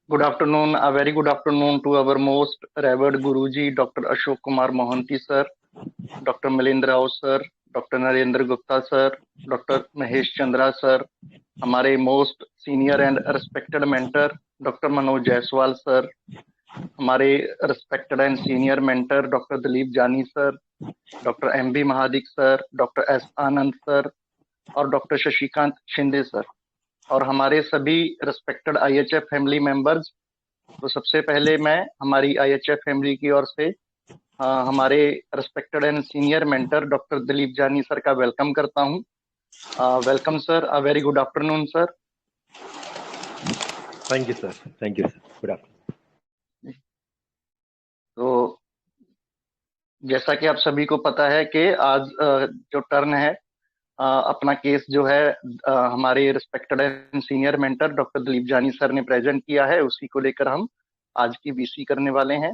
Good afternoon, a very good afternoon to our most revered Guruji, Dr. Ashok Kumar Mohanty sir, Dr. Milendra Rao sir, Dr. Narendra Gupta sir, Dr. Mahesh Chandra sir, हमारे most senior and respected mentor doctor Manoj Jaiswal sir, हमारे respected and senior mentor doctor Dilip Jani sir, doctor M B Mahadik sir, doctor S Anand sir और doctor Shashikant Shinde sir, और हमारे सभी respected IHF family members. तो सबसे पहले मैं हमारी आईएचएफ फैमिली की ओर से हमारे respected and senior mentor doctor Dilip Jani sir का वेलकम करता हूं। Welcome sir, a very good afternoon sir. Thank you sir, thank you sir, good afternoon. तो जैसा कि आप सभी को पता है कि आज जो टर्न है, अपना केस जो है हमारे respected and senior mentor doctor Dilip Jani sir ने प्रेजेंट किया है, उसी को लेकर हम आज की बीसी करने वाले हैं।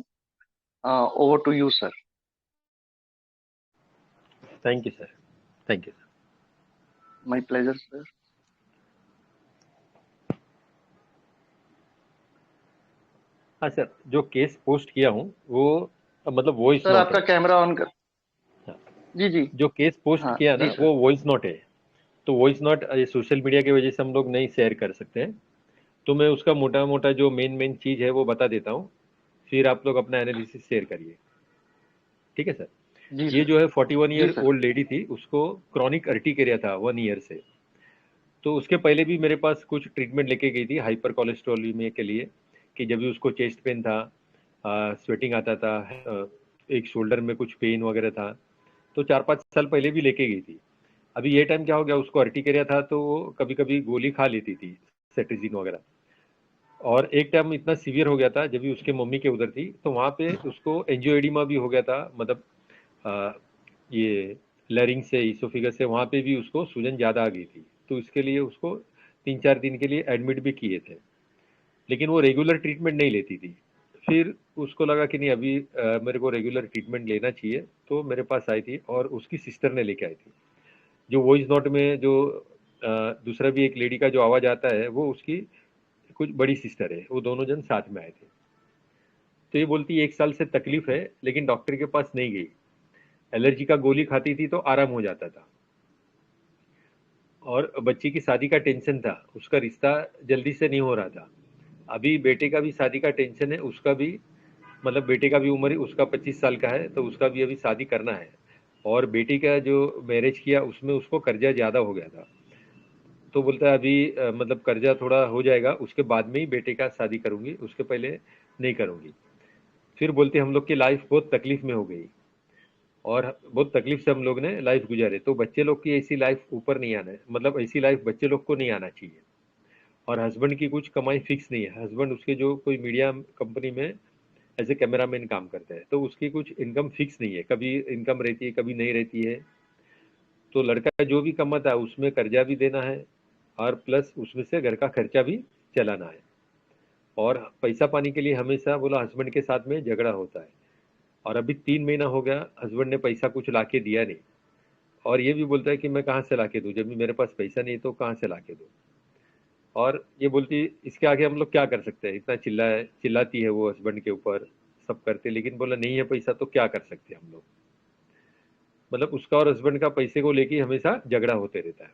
Over to you sir. Thank you sir, thank you sir. My pleasure sir. हाँ सर, जो केस पोस्ट किया हूँ वो मतलब वॉइस सर नोट आपका है। कैमरा ऑन कर। जी जी। जो केस पोस्ट हाँ किया जी ना सर। वो वॉइस नोट है। तो वॉइस नोट सोशल मीडिया की वजह से हम लोग नहीं शेयर कर सकते हैं। तो मैं उसका मोटा मोटा जो मेन मेन चीज़ है वो बता देता हूँ, फिर आप लोग अपना एनालिसिस शेयर करिए। ठीक है सर। जी ये सर। जो है 41 जी ईयर सर। ओल्ड लेडी थी, उसको क्रॉनिक अर्टिकेरिया था 1 ईयर से। तो उसके पहले भी मेरे पास कुछ ट्रीटमेंट लेके गई थी हाइपर कोलेस्ट्रोलीमिया के लिए, कि जब भी उसको चेस्ट पेन था, स्वेटिंग आता था, एक शोल्डर में कुछ पेन वगैरह था, तो 4-5 साल पहले भी लेके गई थी। अभी ये टाइम क्या हो गया, उसको अर्टिकेरिया था तो वो कभी कभी गोली खा लेती थी, सेट्रिजिन वगैरह। और एक टाइम इतना सीवियर हो गया था जब भी उसके मम्मी के उधर थी, तो वहाँ पे उसको एंजियोएडिमा भी हो गया था, मतलब आ, ये लरिंग से इसोफिगस से वहाँ पे भी उसको सूजन ज़्यादा आ गई थी। तो इसके लिए उसको 3-4 दिन के लिए एडमिट भी किए थे, लेकिन वो रेगुलर ट्रीटमेंट नहीं लेती थी। फिर उसको लगा कि नहीं, अभी मेरे को रेगुलर ट्रीटमेंट लेना चाहिए, तो मेरे पास आई थी और उसकी सिस्टर ने लेके आई थी। जो वॉइस नोट में जो दूसरा भी एक लेडी का जो आवाज़ आता है वो उसकी कुछ बड़ी सिस्टर है, वो दोनों जन साथ में आए थे। तो ये बोलती 1 साल से तकलीफ है लेकिन डॉक्टर के पास नहीं गई। एलर्जी का गोली खाती थी तो आराम हो जाता था, और बच्ची की शादी का टेंशन था, उसका रिश्ता जल्दी से नहीं हो रहा था। अभी बेटे का भी शादी का टेंशन है, उसका भी मतलब बेटे का भी उम्र उसका 25 साल का है, तो उसका भी अभी शादी करना है। और बेटी का जो मैरिज किया उसमें उसको कर्जा ज़्यादा हो गया था। तो बोलता है अभी मतलब कर्जा थोड़ा हो जाएगा उसके बाद में ही बेटे का शादी करूंगी, उसके पहले नहीं करूंगी। फिर बोलते हम लोग की लाइफ बहुत तकलीफ में हो गई, और बहुत तकलीफ से हम लोग ने लाइफ गुजारे, तो बच्चे लोग की ऐसी लाइफ ऊपर नहीं आना है, मतलब ऐसी लाइफ बच्चे लोग को नहीं आना चाहिए। और हस्बैंड की कुछ कमाई फिक्स नहीं है, हस्बैंड उसके जो कोई मीडिया कंपनी में एज ए कैमरामैन काम करते हैं, तो उसकी कुछ इनकम फिक्स नहीं है, कभी इनकम रहती है कभी नहीं रहती है। तो लड़का जो भी कमाता है उसमें कर्जा भी देना है, और प्लस उसमें से घर का खर्चा भी चलाना है। और पैसा पाने के लिए हमेशा बोला हस्बैंड के साथ में झगड़ा होता है। और अभी 3 महीना हो गया, हस्बैंड ने पैसा कुछ ला के दिया नहीं। और ये भी बोलता है कि मैं कहाँ से ला के दूँ, जब भी मेरे पास पैसा नहीं तो कहाँ से ला के दूँ। और ये बोलती इसके आगे हम लोग क्या कर सकते हैं, इतना चिल्लाती है वो हस्बैंड के ऊपर, सब करते, लेकिन बोला नहीं है पैसा तो क्या कर सकते हैं हम लोग। मतलब उसका और हस्बैंड का पैसे को लेके हमेशा झगड़ा होते रहता है।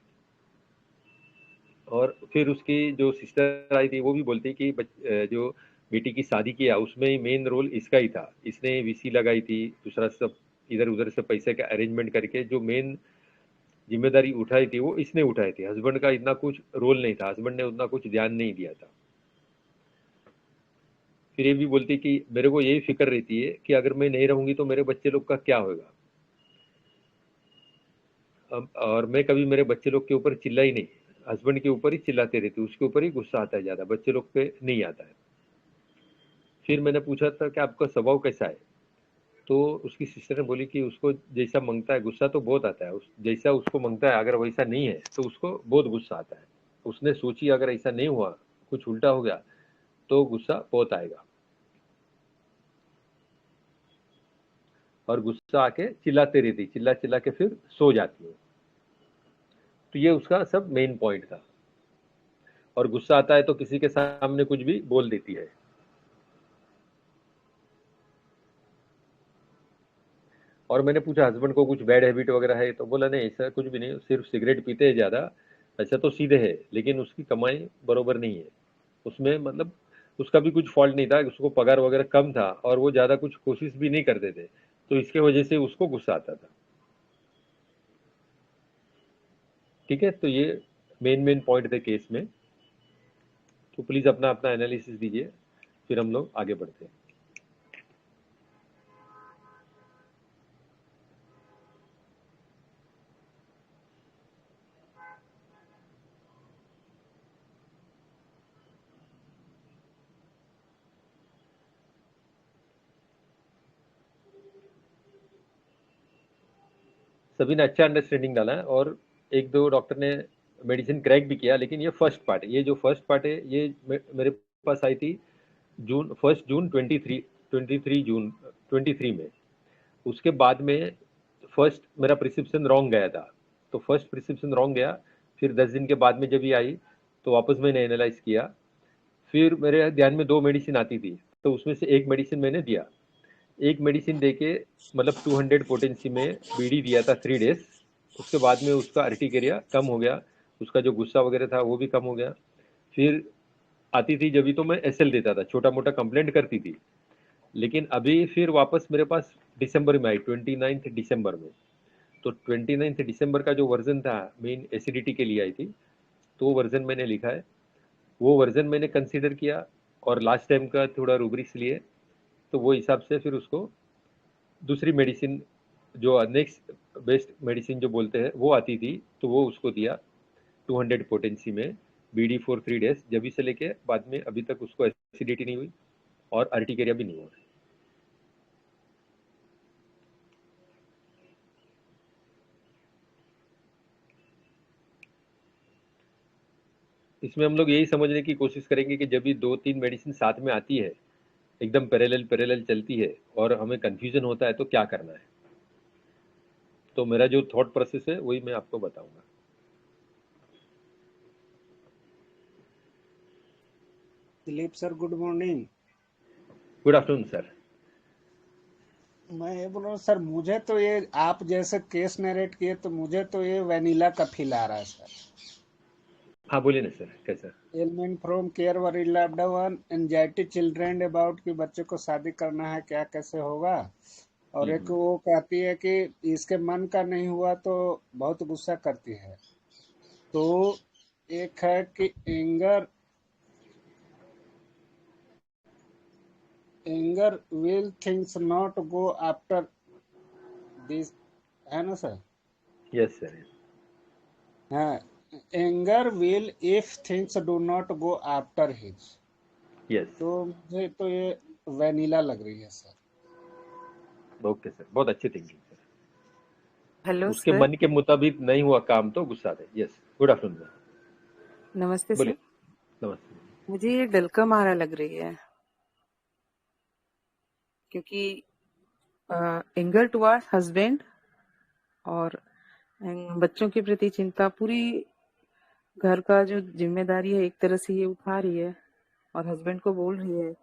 और फिर उसकी जो सिस्टर आई थी वो भी बोलती कि जो बेटी की शादी किया उसमें मेन रोल इसका ही था, इसने वीसी लगाई थी, दूसरा सब इधर उधर से पैसे का अरेंजमेंट करके जो मेन जिम्मेदारी उठाई थी वो इसने उठाई थी, हस्बैंड का इतना कुछ रोल नहीं था, हस्बैंड ने उतना कुछ ध्यान नहीं दिया था। फिर ये भी बोलती कि मेरे को यही फिक्र रहती है कि अगर मैं नहीं रहूंगी तो मेरे बच्चे लोग का क्या होगा। और मैं कभी मेरे बच्चे लोग के ऊपर चिल्लाई नहीं, हस्बैंड के ऊपर ही चिल्लाते रहती, उसके ऊपर ही गुस्सा आता है ज़्यादा, बच्चे लोग पे नहीं आता है। फिर मैंने पूछा था कि आपका स्वभाव कैसा है, तो उसकी सिस्टर ने बोली कि उसको जैसा मांगता है गुस्सा तो बहुत आता है, जैसा उसको मांगता है अगर वैसा नहीं है तो उसको बहुत गुस्सा आता है। उसने सोची अगर ऐसा नहीं हुआ, कुछ उल्टा हो गया तो गुस्सा बहुत आएगा, और गुस्सा आके चिल्लाते रहती, चिल्ला चिल्ला के फिर सो जाती है। तो ये उसका सब मेन पॉइंट था। और गुस्सा आता है तो किसी के सामने कुछ भी बोल देती है। और मैंने पूछा हस्बैंड को कुछ बैड हैबिट वगैरह है, तो बोला नहीं ऐसा कुछ भी नहीं, सिर्फ सिगरेट पीते हैं ज़्यादा। ऐसा तो सीधे है, लेकिन उसकी कमाई बरोबर नहीं है उसमें, मतलब उसका भी कुछ फॉल्ट नहीं था, उसको पगार वगैरह कम था और वो ज़्यादा कुछ कोशिश भी नहीं करते थे, तो इसके वजह से उसको गुस्सा आता था। ठीक है, तो ये मेन मेन पॉइंट थे केस में। तो प्लीज़ अपना अपना एनालिसिस दीजिए, फिर हम लोग आगे बढ़ते हैं। सभी ने अच्छा अंडरस्टैंडिंग डाला है, और एक दो डॉक्टर ने मेडिसिन क्रैक भी किया, लेकिन ये फर्स्ट पार्ट है, ये जो फर्स्ट पार्ट है ये मेरे पास आई थी जून 1 जून 23 जून 23 में। उसके बाद में फर्स्ट मेरा प्रिस्क्रिप्शन रॉन्ग गया था, तो फर्स्ट प्रिस्क्रिप्शन रॉन्ग गया, फिर 10 दिन के बाद में जब ये आई तो वापस मैंने एनालाइज किया, फिर मेरे ध्यान में दो मेडिसिन आती थी, तो उसमें से एक मेडिसिन मैंने दिया। एक मेडिसिन देके मतलब 200 पोटेंसी में बीडी दिया था 3 डेज। उसके बाद में उसका अर्टिकेरिया कम हो गया, उसका जो गुस्सा वगैरह था वो भी कम हो गया। फिर आती थी जब भी तो मैं एसएल देता था, छोटा मोटा कंप्लेंट करती थी। लेकिन अभी फिर वापस मेरे पास दिसंबर में आई, 29 दिसंबर में। तो 29 दिसंबर का जो वर्जन था मेन एसिडिटी के लिए आई थी, तो वो वर्जन मैंने लिखा है, वो वर्जन मैंने कंसीडर किया, और लास्ट टाइम का थोड़ा रूब्रिक्स लिए, तो वो हिसाब से फिर उसको दूसरी मेडिसिन जो नेक्स्ट बेस्ट मेडिसिन जो बोलते हैं वो आती थी, तो वो उसको दिया 200 पोटेंसी में बीडी फॉर 3 डेज, जब से लेके बाद में अभी तक उसको एसिडिटी नहीं हुई और अर्टिकेरिया भी नहीं हुआ। इसमें हम लोग यही समझने की कोशिश करेंगे कि जब भी 2-3 मेडिसिन साथ में आती है, एकदम पैरेलल पैरेलल चलती है और हमें कंफ्यूजन होता है तो क्या करना है। तो मेरा जो थॉट प्रोसेस है वही मैं आपको बताऊंगा। Dilip sir, good morning. Good afternoon sir. मैं ये बोल रहा हूँ सर, मुझे तो ये आप जैसे केस नरेट किए तो मुझे तो ये वैनिला का फील आ रहा है सर। हाँ बोलिए ना सर, कैसा। Ailment from care worry loved one, anxiety children about कि बच्चे को शादी करना है, क्या कैसे होगा। और एक वो कहती है कि इसके मन का नहीं हुआ तो बहुत गुस्सा करती है। तो एक है कि anger will things not go after this, है ना सर? Yes sir. हाँ, anger will if things do not go after his. Yes. तो मुझे तो ये वैनिला लग रही है सर। ओके सर, बहुत अच्छी थिंकिंग सर। हेलो उसके सर। मन के मुताबिक नहीं हुआ काम तो गुस्सा थे। Yes, good afternoon sir. नमस्ते बोलिए। सर। नमस्ते। मुझे ये डलका मारा लग रही है, क्योंकि एंगर टुवर्ड्स हस्बैंड और बच्चों के प्रति चिंता, पूरी घर का जो जिम्मेदारी है एक तरह से ये उठा रही है और हस्बैंड को बोल रही है,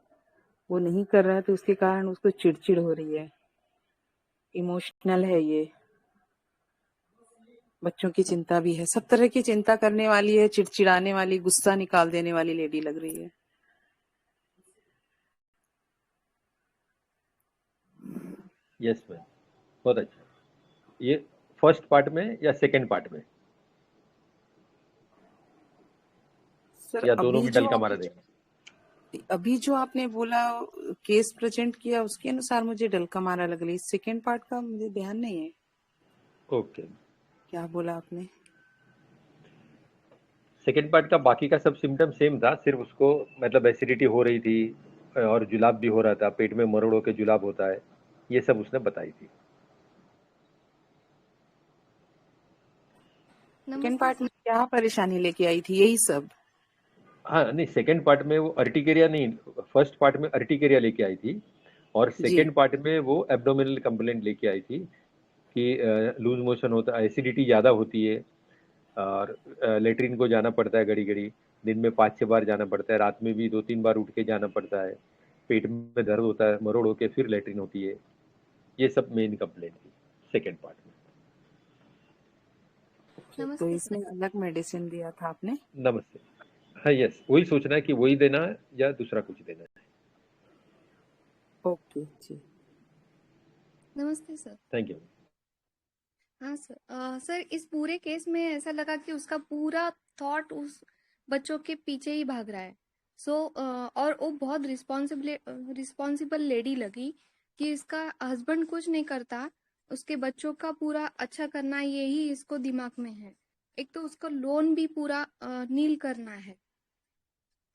वो नहीं कर रहा है तो उसके कारण उसको चिड़चिड़ हो रही है। इमोशनल है ये, बच्चों की चिंता भी है, सब तरह की चिंता करने वाली है, चिड़चिड़ाने वाली, गुस्सा निकाल देने वाली लेडी लग रही है। यस मैम, बहुत अच्छा। ये फर्स्ट पार्ट में या सेकंड पार्ट में, सर या दोनों में डलका मारा देंगे? अभी जो आपने बोला, केस प्रेजेंट किया, उसके अनुसार मुझे डलका मारा लग रही है। सेकेंड पार्ट का मुझे ध्यान नहीं है। ओके। क्या बोला आपने? सेकेंड पार्ट का बाकी का सब सिम्टम सेम था, सिर्फ उसको मतलब एसिडिटी हो रही थी और जुलाब भी हो रहा था, पेट में मरोड़ों के जुलाब होता है, ये सब उसने बताई थी। सेकेंड पार्ट में क्या परेशानी लेके आई थी? यही सब? हाँ नहीं, सेकेंड पार्ट में वो अर्टिकेरिया नहीं, फर्स्ट पार्ट में अर्टिकेरिया लेके आई थी, और जी। सेकेंड पार्ट में वो एब्डोमिनल कंप्लेंट लेके आई थी कि लूज मोशन होता है, एसिडिटी ज़्यादा होती है और लेटरिन को जाना पड़ता है घड़ी घड़ी, दिन में 5-6 बार जाना पड़ता है, रात में भी 2-3 बार उठ के जाना पड़ता है, पेट में दर्द होता है, मरोड़ होके फिर लेटरिन होती है। ये सब मेन कंप्लेंट थी सेकेंड पार्ट में। तो नमस्ते इसमें सर। अलग मेडिसिन दिया था आपने? नमस्ते। हाँ, यस, वही सोचना है कि वही देना है या दूसरा कुछ देना है। ओके जी। नमस्ते सर। Thank you. हाँ सर। सर इस पूरे केस में ऐसा लगा कि उसका पूरा थॉट उस बच्चों के पीछे ही भाग रहा है। और वो बहुत रिस्पॉन्सिबल लेडी लगी कि इसका हस्बैंड कुछ नहीं करता, उसके बच्चों का पूरा अच्छा करना यही इसको दिमाग में है। एक तो उसका लोन भी पूरा नील करना है।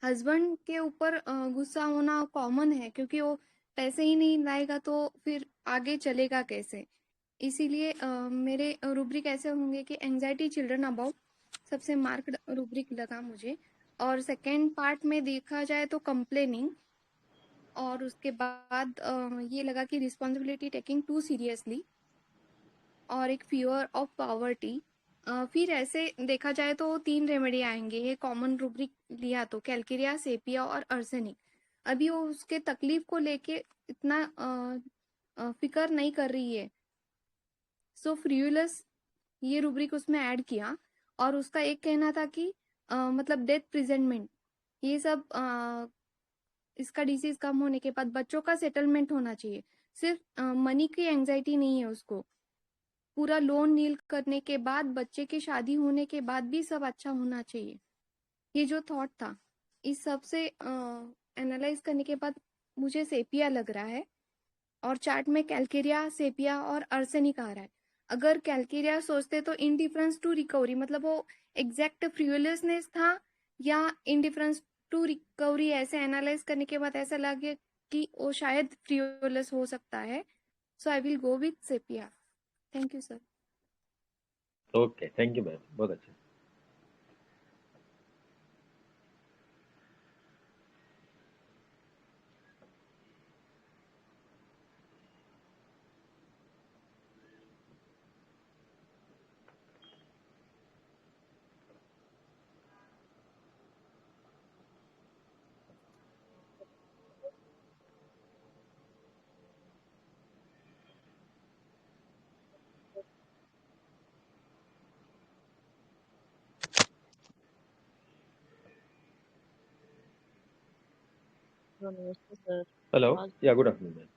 हस्बैंड के ऊपर गुस्सा होना कॉमन है, क्योंकि वो पैसे ही नहीं लाएगा तो फिर आगे चलेगा कैसे। इसीलिए मेरे रूब्रिक ऐसे होंगे कि एंजाइटी चिल्ड्रन अबाउट सबसे मार्क्ड रूब्रिक लगा मुझे। और सेकेंड पार्ट में देखा जाए तो कंप्लेनिंग, और उसके बाद ये लगा कि रिस्पॉन्सिबिलिटी टेकिंग टू सीरियसली, और एक फियर ऑफ पॉवर्टी। फिर ऐसे देखा जाए तो 3 रेमेडी आएंगे, ये कॉमन रूब्रिक लिया तो कैल्केरिया, सेपिया और अर्सेनिक। अभी वो उसके तकलीफ को लेके इतना फिक्र नहीं कर रही है, सो फ्रियुलस ये रूब्रिक उसमें ऐड किया। और उसका एक कहना था कि मतलब डेथ प्रेजेंटमेंट, ये सब इसका डिसीज कम होने के बाद बच्चों का सेटलमेंट होना चाहिए। सिर्फ मनी की एंजाइटी नहीं है उसको, पूरा लोन नील करने के बाद बच्चे की शादी होने के बाद भी सब अच्छा होना चाहिए। ये जो थॉट था, इस सब से एनालाइज करने के बाद मुझे सेपिया लग रहा है, और चार्ट में कैल्केरिया, सेपिया और अर्सेनिक आ रहा है। अगर कैल्केरिया सोचते तो इनडिफरेंस टू रिकवरी, मतलब वो एग्जैक्ट फ्रिवलेसनेस था या इनडिफरेंस टू रिकवरी, ऐसे एनालाइज करने के बाद ऐसा लगे कि वो शायद फ्रिवलेस हो सकता है। So I will go with sepia. Thank you sir. Okay, thank you ma'am, बहुत अच्छा। नमस्ते सर। हेलो, आवाज या गुड आफ्टरनून मैम।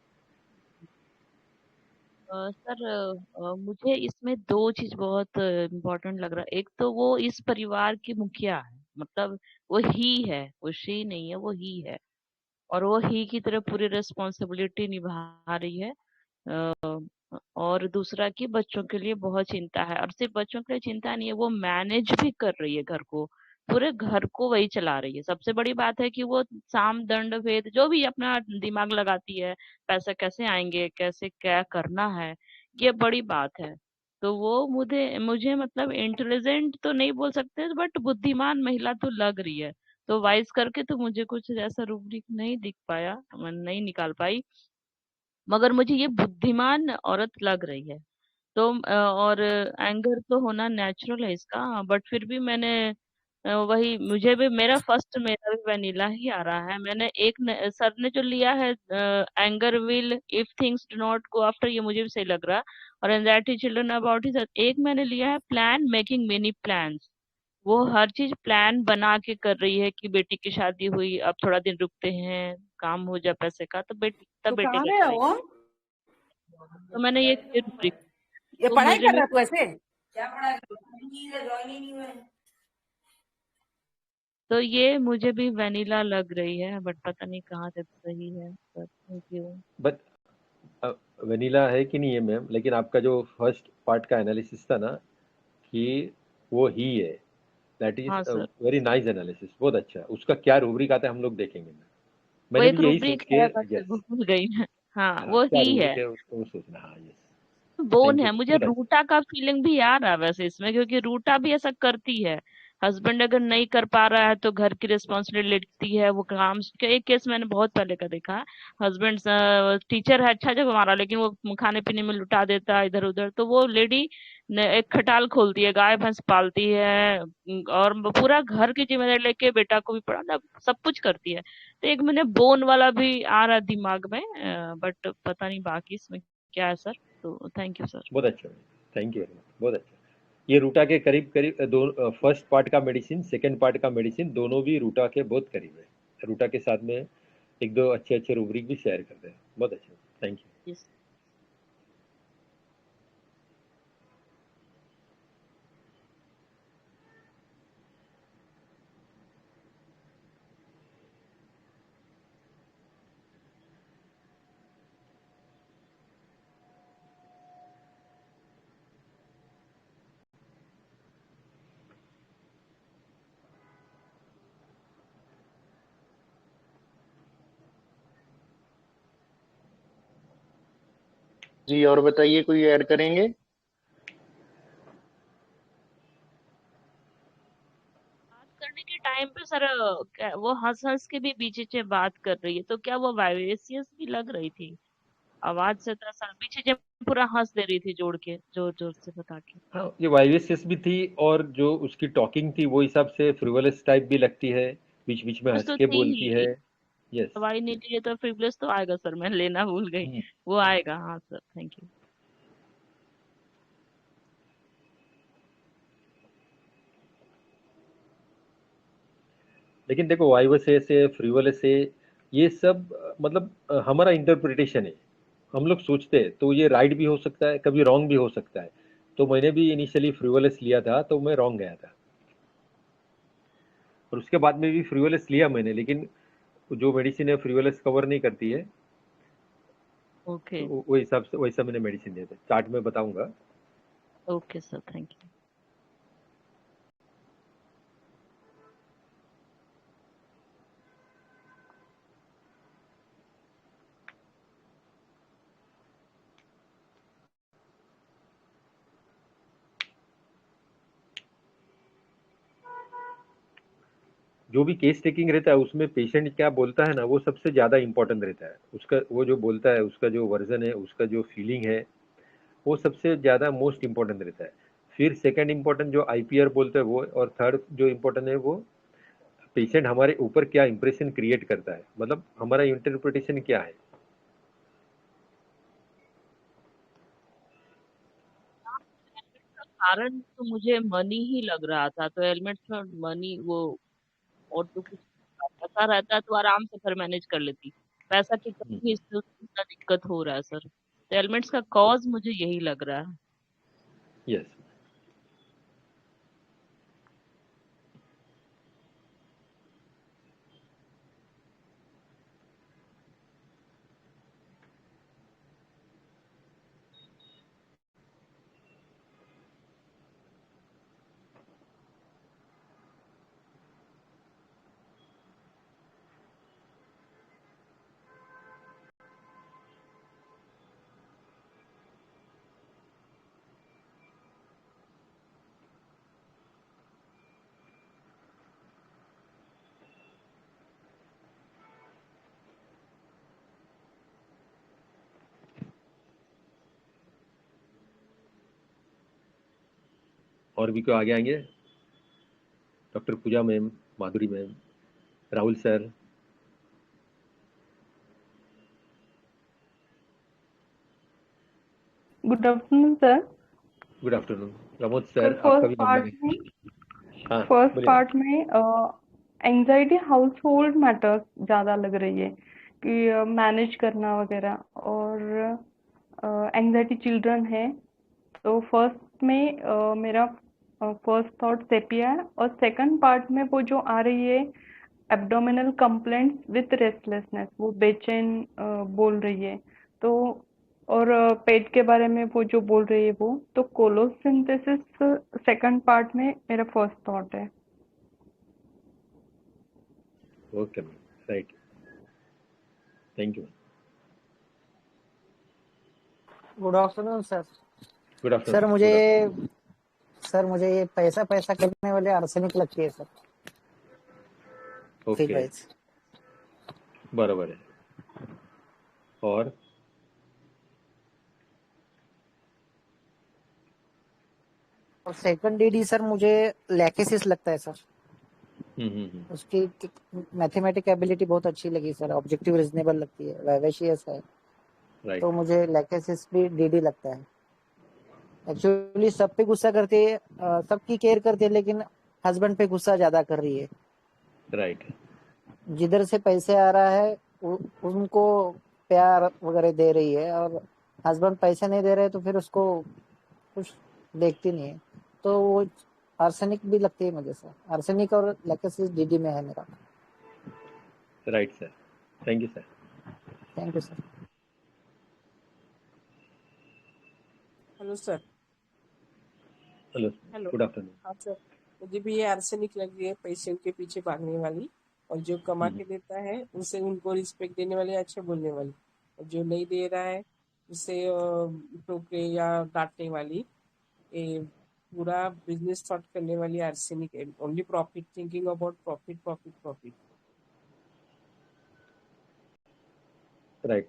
सर, मुझे इसमें दो चीज बहुत इम्पोर्टेंट लग रहा है। एक तो वो इस परिवार की मुखिया है, मतलब वो ही है, वो शी नहीं है, वो ही है। और वो ही की तरह पूरी रिस्पॉन्सिबिलिटी निभा रही है। और दूसरा कि बच्चों के लिए बहुत चिंता है, और सिर्फ बच्चों के लिए चिंता नहीं है, वो मैनेज भी कर रही है घर को, पूरे घर को वही चला रही है। सबसे बड़ी बात है कि वो साम दंड भेद जो भी अपना दिमाग लगाती है, पैसे कैसे आएंगे, कैसे क्या करना है, ये बड़ी बात है। तो वो मुझे मुझे मतलब इंटेलिजेंट तो नहीं बोल सकते, बट बुद्धिमान महिला तो लग रही है। तो वाइज करके तो मुझे कुछ ऐसा रूब्रिक नहीं दिख पाया, मैं नहीं निकाल पाई, मगर मुझे ये बुद्धिमान औरत लग रही है। तो और एंगर तो होना नेचुरल है इसका, बट फिर भी मैंने वही, मुझे भी मेरा फर्स्ट, मेरा भी वनीला ही आ रहा है। मैंने सर ने जो लिया है anger will if things do not go after, ये मुझे भी सही लग रहा है। और एंजाइटी चिल्ड्रन अबाउट ही एक मैंने लिया है प्लान मेकिंग मेनी प्लान्स, वो हर चीज प्लान बना के कर रही है कि बेटी की शादी हुई, अब थोड़ा दिन रुकते हैं, काम हो जाए पैसे का, तो तब तो बेटे कहाँ का में है करेंगे। वो? तो मैंने ये रुब्रिक, ये तो पढ़ाई मुझे कर भी रहा तू ऐसे? क्या पढ़ाई? ज्वाइन ही नहीं हुआ है। तो ये मुझे भी वनीला लग रही है, बट पता नहीं कहाँ से सही है। Thank you. बट वनीला है कि नहीं है मैम, लेकिन आपका जो फर्स्ट पार्ट का एनालिसिस था ना कि वो ही है, दैट इज हाँ सर, वेरी नाइस एनालिसिस, बहुत अच्छा। उसका क्या रूब्रिक आता है हम लोग देखेंगे मैम। वो मैंने एक भी यही रूब्रिक सोच के, है बट यस, भूल गई मैं। हाँ, हाँ वो क्या ही है। रूब्रिक है उसको सोचना। हाँ, यस, बोन थैंक यू, है, मुझे गुड अच्छा। रूटा का फीलिंग भी आ रहा है वैसे इसमें, क्योंकि रूटा भी ऐसा करती है। हस्बैंड अगर नहीं कर पा रहा है तो घर की रिस्पॉन्सिबिलिटी लेती है वो काम। एक केस मैंने बहुत पहले का देखा है, हस्बैंड टीचर है अच्छा जगह हमारा, लेकिन वो खाने पीने में लुटा देता है इधर उधर, तो वो लेडी एक खटाल खोलती है, गाय भैंस पालती है, और पूरा घर की जिम्मेदारी लेके बेटा को भी पढ़ाना सब कुछ करती है। तो एक मैंने बोन वाला भी आ रहा है दिमाग में, बट पता नहीं बाकी इसमें क्या है सर। तो थैंक यू सर। बहुत अच्छा, थैंक यू वेरी मच, बहुत अच्छा। ये रूटा के करीब करीब दो, फर्स्ट पार्ट का मेडिसिन, सेकंड पार्ट का मेडिसिन दोनों भी रूटा के बहुत करीब है। रूटा के साथ में एक दो अच्छे अच्छे रूब्रिक भी शेयर करते हैं। बहुत अच्छा, थैंक यू। यस। जी और बताइए, कोई ऐड करेंगे? बात करने के टाइम पे सर वो हंस हंस के भी बीच से बात कर रही है, तो क्या वो वाइवेसियस भी लग रही थी? आवाज से तो सर पीछे से पूरा हंस दे रही थी, जोड़ के जोर जोर से बता के। हाँ, ये वाइवेसियस भी थी, और जो उसकी टॉकिंग थी वो हिसाब से फ्रिवोलस टाइप भी लगती है, बीच बीच में कुछ हंस तो के थी बोलती है। ही। यस। दवाई नहीं लिए तो फिब्लिस तो आएगा सर, मैं लेना भूल गई। वो आएगा, हाँ सर, थैंक यू। लेकिन देखो, वाइवेसियस है, फ्रिवोलस है, ये सब मतलब हमारा इंटरप्रिटेशन है। हम लोग सोचते हैं तो ये राइट भी हो सकता है, कभी रॉन्ग भी हो सकता है। तो मैंने भी इनिशियली फ्रिवोलस लिया था, तो मैं रॉन्ग गया था, और उसके बाद में भी फ्रिवोलस लिया मैंने, लेकिन जो मेडिसिन है फ्रिवोलस कवर नहीं करती है, ओके। तो वो हिसाब से वैसा मैंने मेडिसिन दिया था। चार्ट में बताऊंगा। Okay sir, thank you. जो भी केस टेकिंग रहता है उसमें पेशेंट क्या बोलता है ना, वो सबसे ज़्यादा इंपॉर्टेंट रहता है। उसका वो जो बोलता है, उसका जो वर्जन है, उसका जो फीलिंग है, वो सबसे ज़्यादा मोस्ट इम्पोर्टेंट रहता है। फिर सेकंड इम्पोर्टेंट जो आईपीआर बोलते हैं वो, और थर्ड जो इम्पोर्टेंट है वो पेशेंट हमारे ऊपर क्या इंप्रेशन क्रिएट करता है, मतलब हमारा इंटरप्रिटेशन क्या है। का कारण तो मुझे मनी ही लग रहा था, तो एलिमेंट्स में मनी वो, और तो कुछ पैसा रहता तो आराम से फिर मैनेज कर लेती। पैसा की कमी, इससे उतना दिक्कत हो रहा है सर। तो एलिमेंट्स का कॉज मुझे यही लग रहा है। यस। और भी क्यों आगे आएंगे? Doctor Pooja ma'am, Madhuri ma'am, Rahul sir. Good afternoon sir. Good afternoon. Pramod sir sir, आपका भी नंबर है। हाँ, फर्स्ट बोलिए। पार्ट में एंजाइटी हाउस होल्ड मैटर्स ज़्यादा लग रही है कि मैनेज करना वगैरह, और एंजाइटी चिल्ड्रन है। तो फर्स्ट में मेरा फर्स्ट थॉट सेपिया है, और सेकंड पार्ट में वो जो आ रही है एब्डोमिनल कंप्लेंट्स विथ रेस्टलेसनेस, वो बेचैन बोल रही है। तो और पेट के बारे में वो जो बोल रही है वो, तो कोलोसिंथेसिस सेकंड पार्ट में मेरा फर्स्ट थॉट है। Okay ma'am, right, thank you. Good afternoon sir. Good afternoon sir sir, मुझे गुड आफ्टरनून। सर मुझे ये पैसा पैसा करने वाले आर्सेनिक लगती है सर, फील ओके, वाइज। बरोबर है। और और सेकंड डीडी सर मुझे लैकेसिस लगता है सर, उसकी मैथमेटिक एबिलिटी बहुत अच्छी लगी सर, ऑब्जेक्टिव रीजनेबल लगती है, वाइवेशियस है, राइट तो मुझे लैकेसिस भी डीडी लगता है। एक्चुअली सब पे गुस्सा करती है, सबकी केयर करती है, लेकिन हस्बैंड पे गुस्सा ज्यादा कर रही है। राइट जिधर से पैसे आ रहा है उनको प्यार वगैरह दे रही है, और हस्बैंड पैसे नहीं दे रहे तो फिर उसको कुछ देखती नहीं है, तो वो आर्सेनिक भी लगती है मुझे सर, आर्सेनिक और लैकेसिस डीडी में है मेरा। Right sir, thank you sir. Thank you sir. Hello sir. Hello, hello. Good afternoon. हाँ सर, मुझे भी ये आर्सेनिक लग रही है, पैसे के पीछे भागने वाली, और जो कमा के देता है उसे उनको रिस्पेक्ट देने वाली, अच्छे बोलने वाली, और जो नहीं दे रहा है उसे टोकरे या डांटने वाली, ये पूरा बिजनेस थॉट करने वाली arsenic, only profit, thinking about profit profit profit. Right,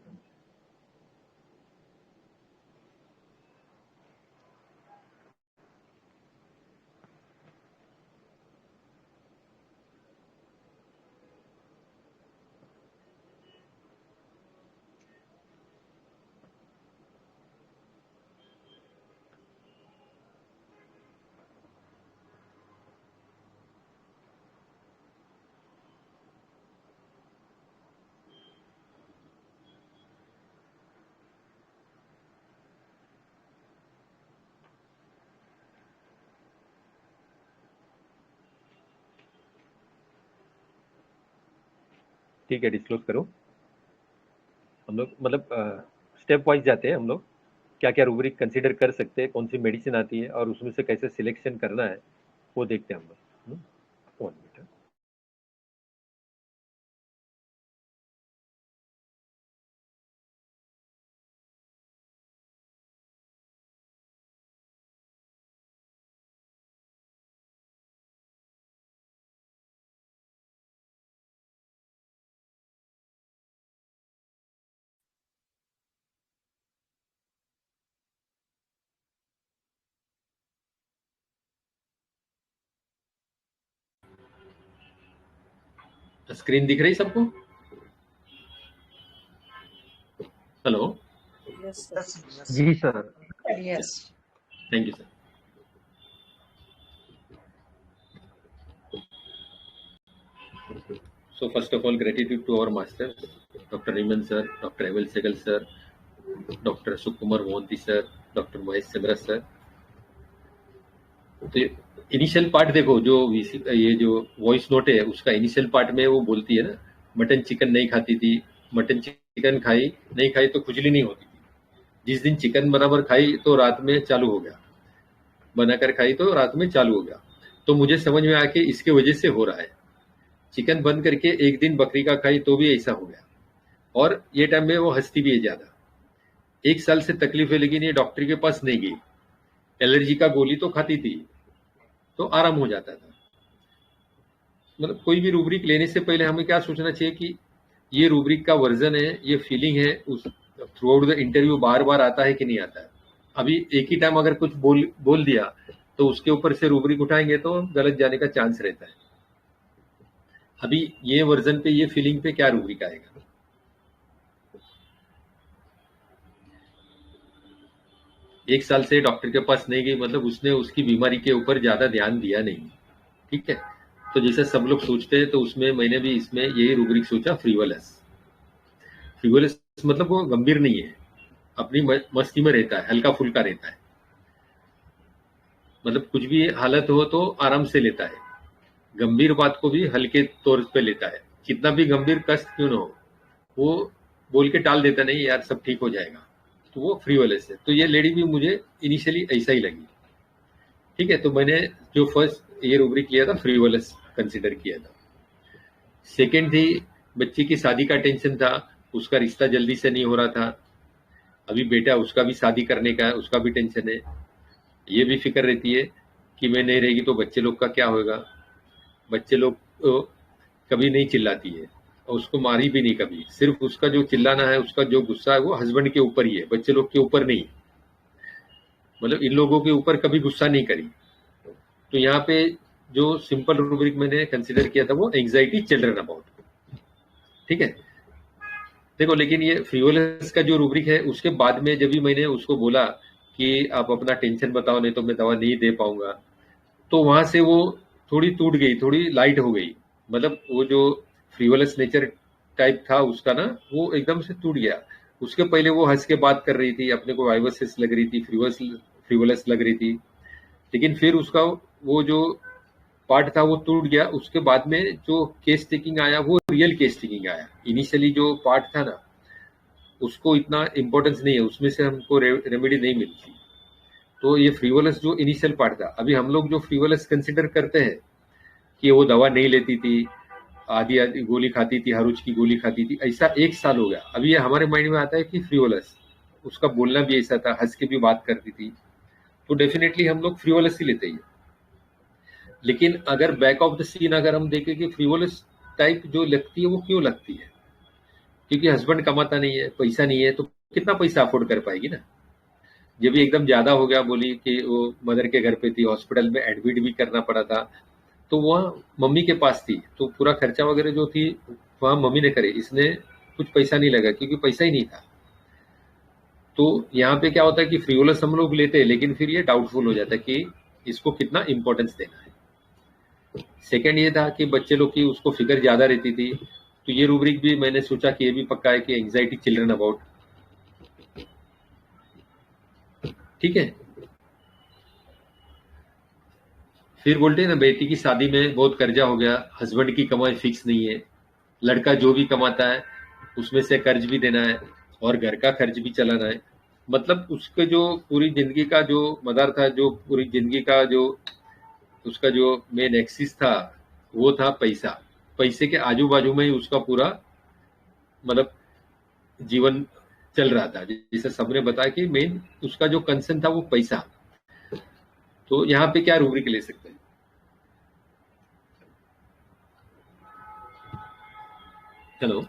ठीक है, डिस्क्लोज करो। हम लोग मतलब स्टेप वाइज जाते हैं, हम लोग क्या क्या रूब्रिक कंसीडर कर सकते हैं, कौन सी मेडिसिन आती है और उसमें से कैसे सिलेक्शन करना है वो देखते हैं हम लोग। 1 मिनट। स्क्रीन दिख रही सबको? हेलो। Yes sir. जी sir. Yes. Thank you sir. So first of all, gratitude to our masters, Dr. Riman sir, Dr. Eval Segal sir, Dr. Sukumar Mohanty sir, Dr. Mahesh Chandra sir। तो initial part देखो, जो ये जो voice note है उसका initial part में वो बोलती है ना, मटन चिकन नहीं खाती थी, मटन चिकन खाई नहीं खाई तो खुजली नहीं होती थी, जिस दिन चिकन बराबर खाई तो रात में चालू हो गया, बनाकर खाई तो रात में चालू हो गया। तो मुझे समझ में आया कि इसके वजह से हो रहा है, चिकन बंद करके एक दिन बकरी का खाई तो भी ऐसा हो गया, और ये टाइम में वो हंसती भी है ज्यादा। 1 साल से तकलीफ है, लेकिन ये डॉक्टर के पास नहीं गई, एलर्जी का गोली तो खाती थी तो आराम हो जाता था। मतलब कोई भी रूब्रिक लेने से पहले हमें क्या सोचना चाहिए कि ये रूब्रिक का वर्जन है, ये फीलिंग है, उस थ्रू आउट द इंटरव्यू बार बार आता है कि नहीं आता है। अभी एक ही टाइम अगर कुछ बोल दिया तो उसके ऊपर से रूब्रिक उठाएंगे तो गलत जाने का चांस रहता है। अभी ये वर्जन पे, ये फीलिंग पे क्या रूब्रिक आएगा? एक साल से डॉक्टर के पास नहीं गई, मतलब उसने उसकी बीमारी के ऊपर ज्यादा ध्यान दिया नहीं, ठीक है। तो जैसे सब लोग सोचते हैं तो उसमें मैंने भी इसमें यही रूब्रिक सोचा, फ्रीवलस। फ्रीवलस मतलब वो गंभीर नहीं है, अपनी मस्ती में रहता है, हल्का फुल्का रहता है, मतलब कुछ भी हालत हो तो आराम से लेता है, गंभीर बात को भी हल्के तौर पे लेता है, कितना भी गंभीर कष्ट क्यों न हो वो बोल के टाल देता नहीं, यार सब ठीक हो जाएगा, तो वो फ्रीवलस है। तो ये लेडी भी मुझे इनिशियली ऐसा ही लगी, ठीक है। तो मैंने जो फर्स्ट ये रूब्रिक लिया था फ्रीवलस कंसिडर किया था। सेकेंड थी बच्ची की शादी का टेंशन था, उसका रिश्ता जल्दी से नहीं हो रहा था, अभी बेटा उसका भी शादी करने का है, उसका भी टेंशन है, ये भी फिक्र रहती है कि मैं नहीं रहेगी तो बच्चे लोग का क्या होगा। बच्चे लोग कभी नहीं चिल्लाती है और उसको मारी भी नहीं कभी, सिर्फ उसका जो चिल्लाना है, उसका जो गुस्सा है वो हस्बैंड के ऊपर ही है, बच्चे लोग के ऊपर नहीं। मतलब इन लोगों के ऊपर कभी गुस्सा नहीं करी। तो यहाँ पे जो सिंपल रूब्रिक मैंने कंसिडर किया था वो एंजाइटी चिल्ड्रन अबाउट, ठीक है। देखो लेकिन ये फ्रीवोलस का जो रूब्रिक है उसके बाद में जब भी मैंने उसको बोला कि आप अपना टेंशन बताओ नहीं तो मैं दवा नहीं दे पाऊंगा, तो वहां से वो थोड़ी टूट गई, थोड़ी लाइट हो गई। मतलब वो जो फ्रीवोलस नेचर टाइप था उसका ना, वो एकदम से टूट गया। उसके पहले वो हंस के बात कर रही थी, अपने को वाइवस लग रही थी, फ्रीवोलस लग रही थी, लेकिन फिर उसका वो जो पार्ट था वो टूट गया। उसके बाद में जो केस टेकिंग आया वो रियल केस टेकिंग आया। इनिशियली जो पार्ट था ना उसको इतना इंपॉर्टेंस नहीं है, उसमें से हमको रेमेडी नहीं मिलती। तो ये फ्रीवोलस जो इनिशियल पार्ट था, अभी हम लोग जो फ्रीवोलस कंसिडर करते हैं कि वो दवा नहीं लेती थी, आधी आधी गोली खाती थी, हर रोज की गोली खाती थी, ऐसा 1 साल हो गया। अभी ये हमारे माइंड में आता है कि फ्रीवोलस, उसका बोलना भी ऐसा था, हंस के भी बात करती थी, तो डेफिनेटली हम लोग फ्रीवोलस ही लेते हैं। लेकिन अगर बैक ऑफ द सीन अगर हम देखें कि फ्रीवोलस टाइप जो लगती है वो क्यों लगती है, क्योंकि हस्बैंड कमाता नहीं है, पैसा नहीं है, तो कितना पैसा अफोर्ड कर पाएगी ना। जब भी एकदम ज्यादा हो गया, बोली कि वो मदर के घर पे थी, हॉस्पिटल में एडमिट भी करना पड़ा था, तो वह मम्मी के पास थी, तो पूरा खर्चा वगैरह जो थी वह मम्मी ने करे, इसने कुछ पैसा नहीं लगा क्योंकि पैसा ही नहीं था। तो यहाँ पे क्या होता है कि फ्रीवोलस हम लोग लेते हैं, लेकिन फिर ये डाउटफुल हो जाता है कि इसको कितना इंपॉर्टेंस देना है। सेकेंड ये था कि बच्चे लोग की उसको फिक्र ज्यादा रहती थी, तो ये रूब्रिक भी मैंने सोचा कि ये भी पक्का है कि एंजाइटी चिल्ड्रन अबाउट, ठीक है। फिर बोलते हैं ना, बेटी की शादी में बहुत कर्जा हो गया, हस्बैंड की कमाई फिक्स नहीं है, लड़का जो भी कमाता है उसमें से कर्ज भी देना है और घर का खर्च भी चलाना है। मतलब उसके जो पूरी जिंदगी का जो मदार था, जो पूरी जिंदगी का जो उसका जो मेन एक्सिस था वो था पैसा। पैसे के आजू बाजू में ही उसका पूरा मतलब जीवन चल रहा था। जैसे सबने बताया कि मेन उसका जो कंसर्न था वो पैसा। तो यहाँ पे क्या रूब्रिक ले सकते हैं? हेलो,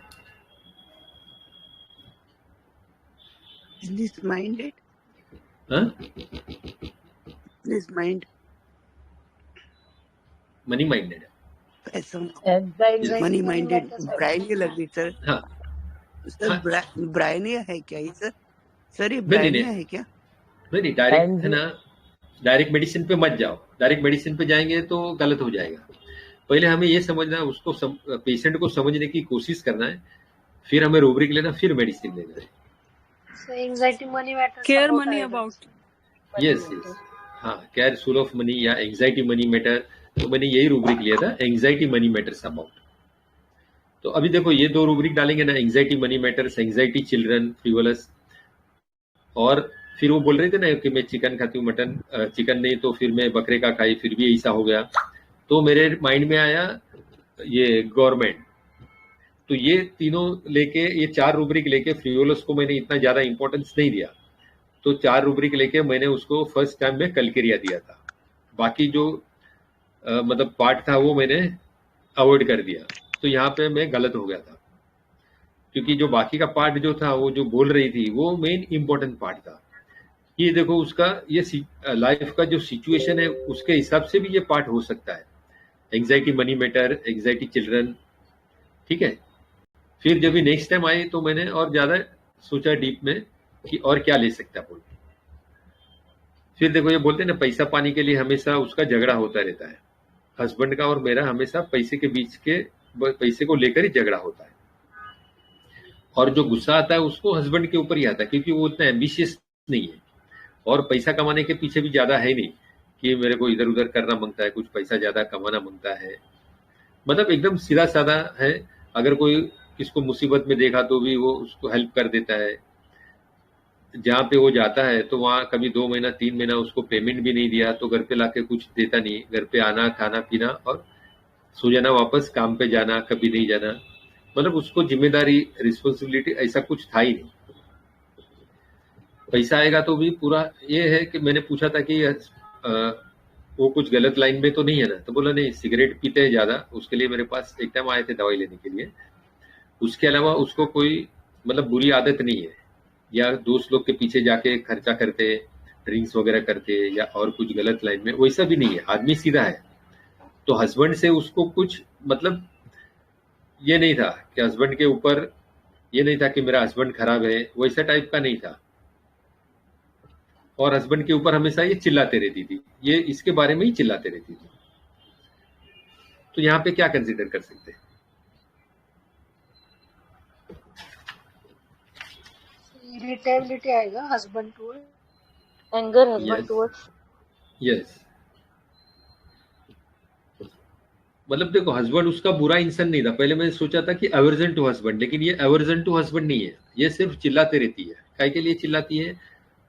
This minded, हाँ, this mind, मनी माइंडेड, पैसा, Yes. money minded, ब्रायन ये लग रही सर। हाँ सर हाँ, ब्रायनिया है क्या ये सर? सर ये नहीं नहीं ब्रायनिया नहीं है क्या? नहीं, डायरेक्ट है ना, डायरेक्ट मेडिसिन पे मत जाओ। डायरेक्ट मेडिसिन पे जाएंगे तो गलत हो जाएगा। पहले हमें ये समझना है, उसको पेशेंट को समझने की कोशिश करना है, फिर हमें रूब्रिक लेना, फिर मेडिसिन लेना है। So anxiety money matters care about money either. About. Yes yes, हाँ, केयर फुल ऑफ मनी या एंजाइटी मनी मैटर, तो मैंने यही रूब्रिक लिया था, एंजाइटी मनी मैटर्स अबाउट। तो अभी देखो ये 2 रूब्रिक डालेंगे ना, anxiety money matters, anxiety children, frivolous. और फिर वो बोल रहे थे ना कि मैं चिकन खाती हूँ, मटन, चिकन नहीं तो फिर मैं बकरे का खाई, फिर भी ऐसा हो गया। तो मेरे माइंड में आया ये गवर्नमेंट। तो ये तीनों लेके, ये 4 रूब्रिक लेके फ्रीवोलस को मैंने इतना ज्यादा इंपॉर्टेंस नहीं दिया। तो 4 रूब्रिक लेके मैंने उसको फर्स्ट टाइम में कलकेरिया दिया था। बाकी जो मतलब पार्ट था वो मैंने अवॉइड कर दिया। तो यहाँ पे मैं गलत हो गया था, क्योंकि जो बाकी का पार्ट जो था, वो जो बोल रही थी, वो मेन इंपॉर्टेंट पार्ट था। ये देखो उसका ये लाइफ का जो सिचुएशन है उसके हिसाब से भी ये पार्ट हो सकता है, anxiety money matter, anxiety children, ठीक है। फिर जब भी नेक्स्ट टाइम आई तो मैंने और ज्यादा सोचा डीप में कि और क्या ले सकता है बोल। फिर देखो ये बोलते हैं ना, पैसा पाने के लिए हमेशा उसका झगड़ा होता रहता है, हस्बैंड का और मेरा हमेशा पैसे के बीच के, पैसे को लेकर ही झगड़ा होता है। और जो गुस्सा आता है उसको हस्बैंड के ऊपर ही आता है, क्योंकि वो उतना एम्बिशियस नहीं है और पैसा कमाने के पीछे भी ज्यादा है नहीं कि मेरे को इधर उधर करना मांगता है, कुछ पैसा ज्यादा कमाना मांगता है। मतलब एकदम सीधा साधा है। अगर कोई किसको मुसीबत में देखा तो भी वो उसको हेल्प कर देता है। जहाँ पे वो जाता है तो वहाँ कभी 2 महीना 3 महीना उसको पेमेंट भी नहीं दिया तो घर पे लाके कुछ देता नहीं। घर पे आना, खाना पीना और सो जाना, वापस काम पे जाना, कभी नहीं जाना। मतलब उसको जिम्मेदारी, रिस्पॉन्सिबिलिटी ऐसा कुछ था ही नहीं। पैसा आएगा तो भी पूरा ये है कि मैंने पूछा था कि वो कुछ गलत लाइन में तो नहीं है ना? तो बोला नहीं, सिगरेट पीते हैं ज्यादा, उसके लिए मेरे पास एक टाइम आए थे दवाई लेने के लिए। उसके अलावा उसको कोई मतलब बुरी आदत नहीं है, या दोस्त लोग के पीछे जाके खर्चा करते, ड्रिंक्स वगैरह करते, या और कुछ गलत लाइन में, वैसा भी नहीं है। आदमी सीधा है। तो हस्बैंड से उसको कुछ मतलब ये नहीं था कि हस्बैंड के ऊपर ये नहीं था कि मेरा हस्बैंड खराब है, वैसा टाइप का नहीं था। और हस्बैंड के ऊपर हमेशा ये चिल्लाते रहती थी, ये इसके बारे में ही चिल्लाते रहती थी। तो यहाँ पे क्या कंसीडर कर सकते हैं? इरिटेबिलिटी आएगा husband toward anger husband yes towards yes, मतलब देखो हस्बैंड उसका बुरा इंसान नहीं था। पहले मैंने सोचा था कि एवर्जन टू हस्बैंड, लेकिन ये एवर्जन टू हस्बैंड नहीं है। ये सिर्फ चिल्लाते रहती है। काय के लिए चिल्लाती है?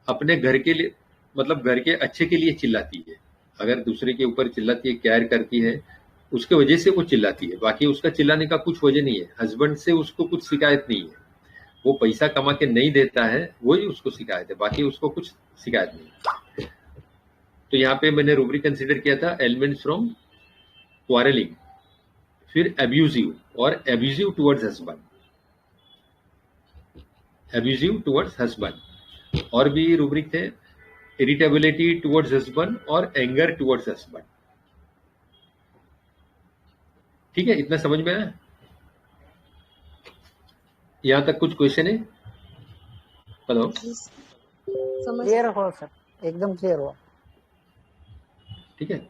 अपने घर के लिए, मतलब घर के अच्छे के लिए चिल्लाती है। अगर दूसरे के ऊपर चिल्लाती है, केयर करती है, उसके वजह से वो चिल्लाती है। बाकी उसका चिल्लाने का कुछ वजह नहीं है। हस्बैंड से उसको कुछ शिकायत नहीं है। वो पैसा कमा के नहीं देता है, वही उसको शिकायत है, बाकी उसको कुछ शिकायत नहीं है। तो यहाँ पे मैंने रूब्रिक कंसिडर किया था एलिमेंट्स फ्रॉम क्वारलिंग, फिर एब्यूजिव और abusive towards husband, abusive towards husband. और भी रूब्रिक थे, इरिटेबिलिटी टुवर्ड्स हस्बैंड और एंगर टुवर्ड्स हस्बैंड। ठीक है, इतना समझ में आया? यहाँ तक कुछ क्वेश्चन है? हेलो, समझ क्लियर हो सर, एकदम क्लियर हुआ। ठीक है।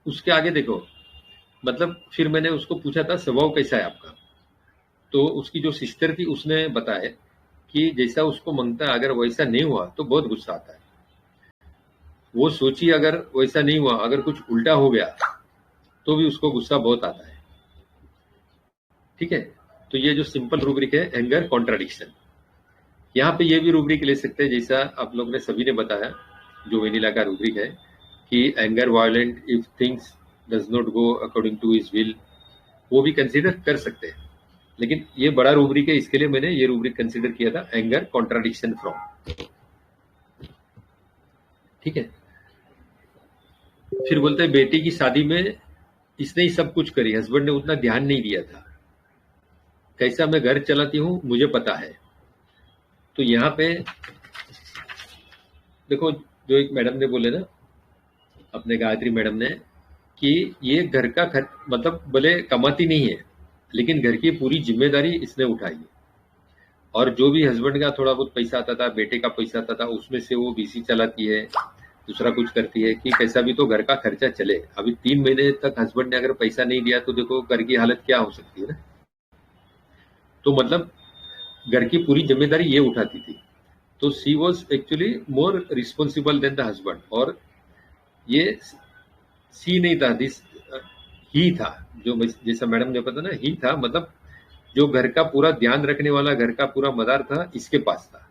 उसके आगे देखो, मतलब फिर मैंने उसको पूछा था स्वभाव कैसा है आपका। तो उसकी जो सिस्टर थी उसने बताया कि जैसा उसको मांगता है, अगर वैसा नहीं हुआ तो बहुत गुस्सा आता है। वो सोची अगर वैसा नहीं हुआ, अगर कुछ उल्टा हो गया तो भी उसको गुस्सा बहुत आता है। ठीक है, तो ये जो सिंपल रूब्रिक है एंगर कॉन्ट्राडिक्शन। यहाँ पे ये भी रूब्रिक ले सकते हैं जैसा आप लोग ने सभी ने बताया, जो वेनिला का रूब्रिक है कि anger violent if things does not go according to his will, वो भी कंसीडर कर सकते हैं। लेकिन ये बड़ा रूब्रिक है, इसके लिए मैंने ये रूब्रिक कंसीडर किया था, एंगर कॉन्ट्राडिक्शन फ्रॉम। ठीक है, फिर बोलते हैं बेटी की शादी में इसने ही सब कुछ करी, हस्बैंड ने उतना ध्यान नहीं दिया था। कैसा मैं घर चलाती हूँ मुझे पता है। तो यहाँ पे देखो, जो एक मैडम ने बोले ना, अपने गायत्री मैडम ने, कि ये घर का खर्च, मतलब भले कमाती नहीं है लेकिन घर की पूरी जिम्मेदारी इसने उठाई है। और जो भी हस्बैंड का थोड़ा बहुत पैसा आता था, बेटे का पैसा आता था, उसमें से वो बीसी चलाती है, दूसरा कुछ करती है कि कैसा भी तो घर का खर्चा चले। अभी 3 महीने तक हस्बैंड ने अगर पैसा नहीं दिया तो देखो घर की हालत क्या हो सकती है ना। तो मतलब घर की पूरी जिम्मेदारी ये उठाती थी। तो she was actually more responsible than the husband. और ये सी नहीं था, दिस ही था, जो जैसा मैडम ने पता ना, ही था, मतलब जो घर का पूरा ध्यान रखने वाला, घर का पूरा मदार था, इसके पास था।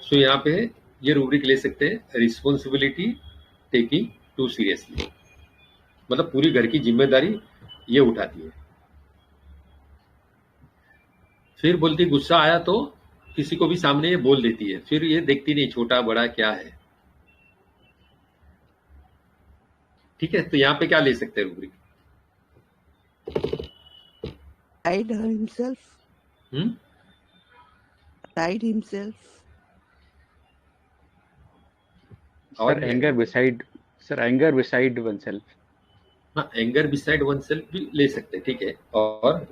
सो यहाँ पे ये रूब्रिक ले सकते हैं, रिस्पॉन्सिबिलिटी टेकिंग टू सीरियसली, मतलब पूरी घर की जिम्मेदारी ये उठाती है। फिर बोलती गुस्सा आया तो किसी को भी सामने ये बोल देती है, फिर ये देखती नहीं छोटा बड़ा क्या है। ठीक है, तो यहाँ पे क्या ले सकते हैं rubric? Hide himself. Hide himself. और sir anger beside one self. हाँ, एंगर बिसाइड वन सेल्फ भी ले सकते हैं। ठीक है, और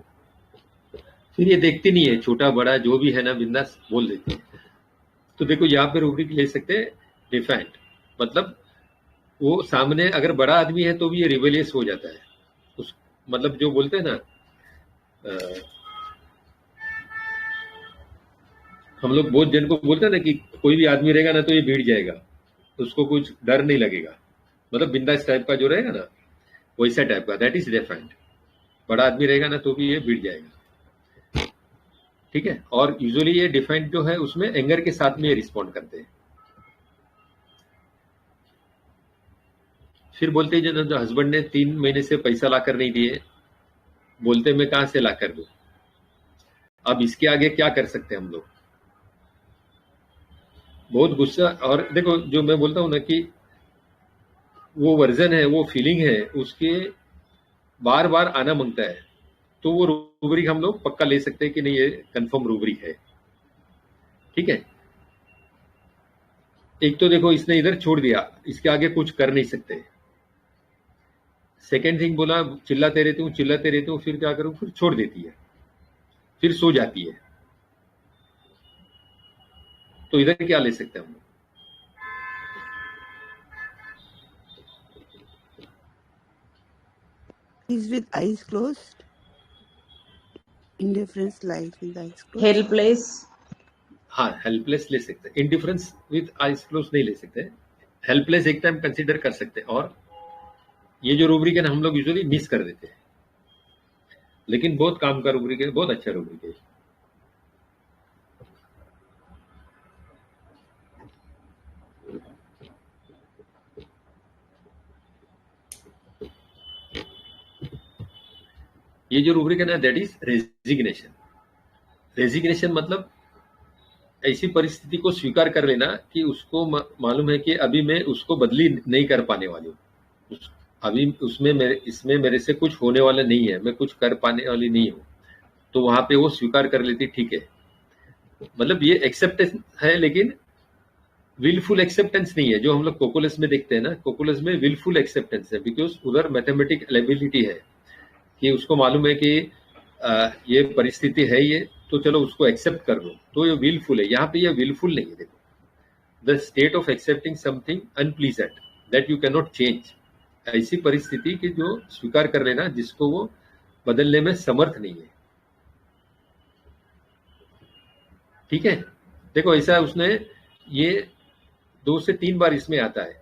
फिर ये देखती नहीं है छोटा बड़ा जो भी है ना, बिंदास बोल देती है। तो देखो यहाँ पे रूब्रिक ले सकते हैं डिफेंड, मतलब वो सामने अगर बड़ा आदमी है तो भी ये रिबेलियस हो जाता है। उस मतलब जो बोलते हैं ना, हम लोग बहुत जन को बोलते हैं ना कि कोई भी आदमी रहेगा ना तो ये भीड़ जाएगा, उसको कुछ डर नहीं लगेगा, मतलब बिंदास टाइप का जो रहेगा ना, वैसा टाइप का, दैट इज डिफेंड। बड़ा आदमी रहेगा ना तो भी ये भीड़ जाएगा। ठीक है, और यूजुअली ये डिफेंड जो है उसमें एंगर के साथ में ये रिस्पॉन्ड करते हैं। फिर बोलते हैं जो हस्बैंड ने 3 महीने से पैसा लाकर नहीं दिए, बोलते मैं कहां से लाकर दूं। अब इसके आगे क्या कर सकते हैं हम लोग? बहुत गुस्सा। और देखो जो मैं बोलता हूँ ना कि वो वर्जन है, वो फीलिंग है, उसके बार बार आना मांगता है, तो वो रूब्रिक हम लोग पक्का ले सकते हैं कि नहीं ये कंफर्म रूब्रिक है। ठीक है, एक तो देखो इसने इधर छोड़ दिया, इसके आगे कुछ कर नहीं सकते। सेकेंड थिंग बोला चिल्लाते रहते हूँ, फिर क्या करूं, फिर छोड़ देती है, फिर सो जाती है। तो इधर क्या ले सकते हैं हम लोग? He's with eyes closed. Indifference lies with eyes closed. Helpless. हाँ, हेल्पलेस ले सकते हैं, इंडिफरेंस विद आइज क्लोज नहीं ले सकते। हेल्पलेस एक टाइम कंसीडर कर सकते हैं। और ये जो रूब्रिक है ना हम लोग यूजुअली मिस कर देते हैं, लेकिन बहुत काम का रूब्रिक है, बहुत अच्छा रूब्रिक है। ये जो रूब्रिक है ना दैट इज रेजिग्नेशन। रेजिग्नेशन मतलब ऐसी परिस्थिति को स्वीकार कर लेना कि उसको मालूम है कि अभी मैं उसको बदली नहीं कर पाने वाली हूँ, अभी इसमें मेरे से कुछ होने वाला नहीं है, मैं कुछ कर पाने वाली नहीं हूँ। तो वहां पे वो स्वीकार कर लेती, ठीक है, मतलब ये एक्सेप्टेंस है, लेकिन विलफुल एक्सेप्टेंस नहीं है जो हम लोग कोकुलस में देखते हैं ना। कोकुलस में विलफुल एक्सेप्टेंस है, बिकॉज उधर मैथमेटिकल एबिलिटी है कि उसको मालूम है कि ये परिस्थिति है ये, तो चलो उसको एक्सेप्ट कर लो, तो ये विलफुल है। यहाँ पे ये विलफुल नहीं है। देखो, the state of accepting something unpleasant that you can not change, ऐसी परिस्थिति की जो स्वीकार कर लेना जिसको वो बदलने में समर्थ नहीं है। ठीक है, देखो ऐसा उसने ये 2 से 3 बार इसमें आता है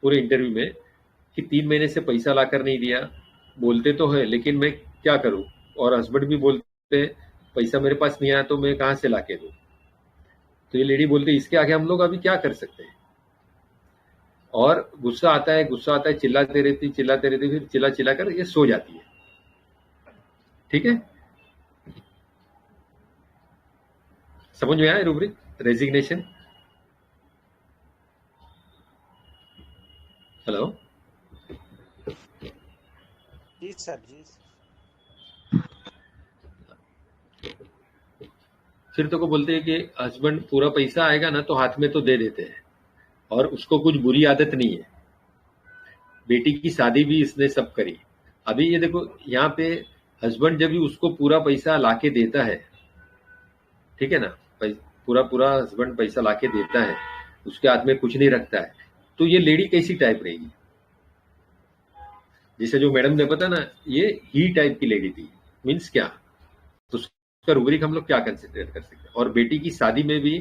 पूरे इंटरव्यू में कि 3 महीने से पैसा लाकर नहीं दिया, बोलते तो है लेकिन मैं क्या करूं, और हस्बैंड भी बोलते पैसा मेरे पास नहीं आया तो मैं कहां से लाके दूं। तो ये लेडी बोलती इसके आगे हम लोग अभी क्या कर सकते हैं। और गुस्सा आता है, चिल्लाते रहती, फिर चिल्ला कर ये सो जाती है। ठीक है, समझ में आया रूब्रिक रेजिग्नेशन? हेलो जी सर जी। फिर तो को बोलते हैं कि हस्बैंड पूरा पैसा आएगा ना तो हाथ में तो दे देते हैं, और उसको कुछ बुरी आदत नहीं है, बेटी की शादी भी इसने सब करी। अभी ये देखो यहाँ पे हस्बैंड जब भी उसको पूरा पैसा लाके देता है, ठीक है ना, पूरा हस्बैंड पैसा लाके देता है, उसके हाथ में कुछ नहीं रखता है, तो ये लेडी कैसी टाइप रहेगी? जैसे जो मैडम ने बताया ना, ये ही टाइप की लेडी थी, मीन्स क्या, तो उसका रूब्रिक हम लोग क्या कंसिडर कर सकते हैं। और बेटी की शादी में भी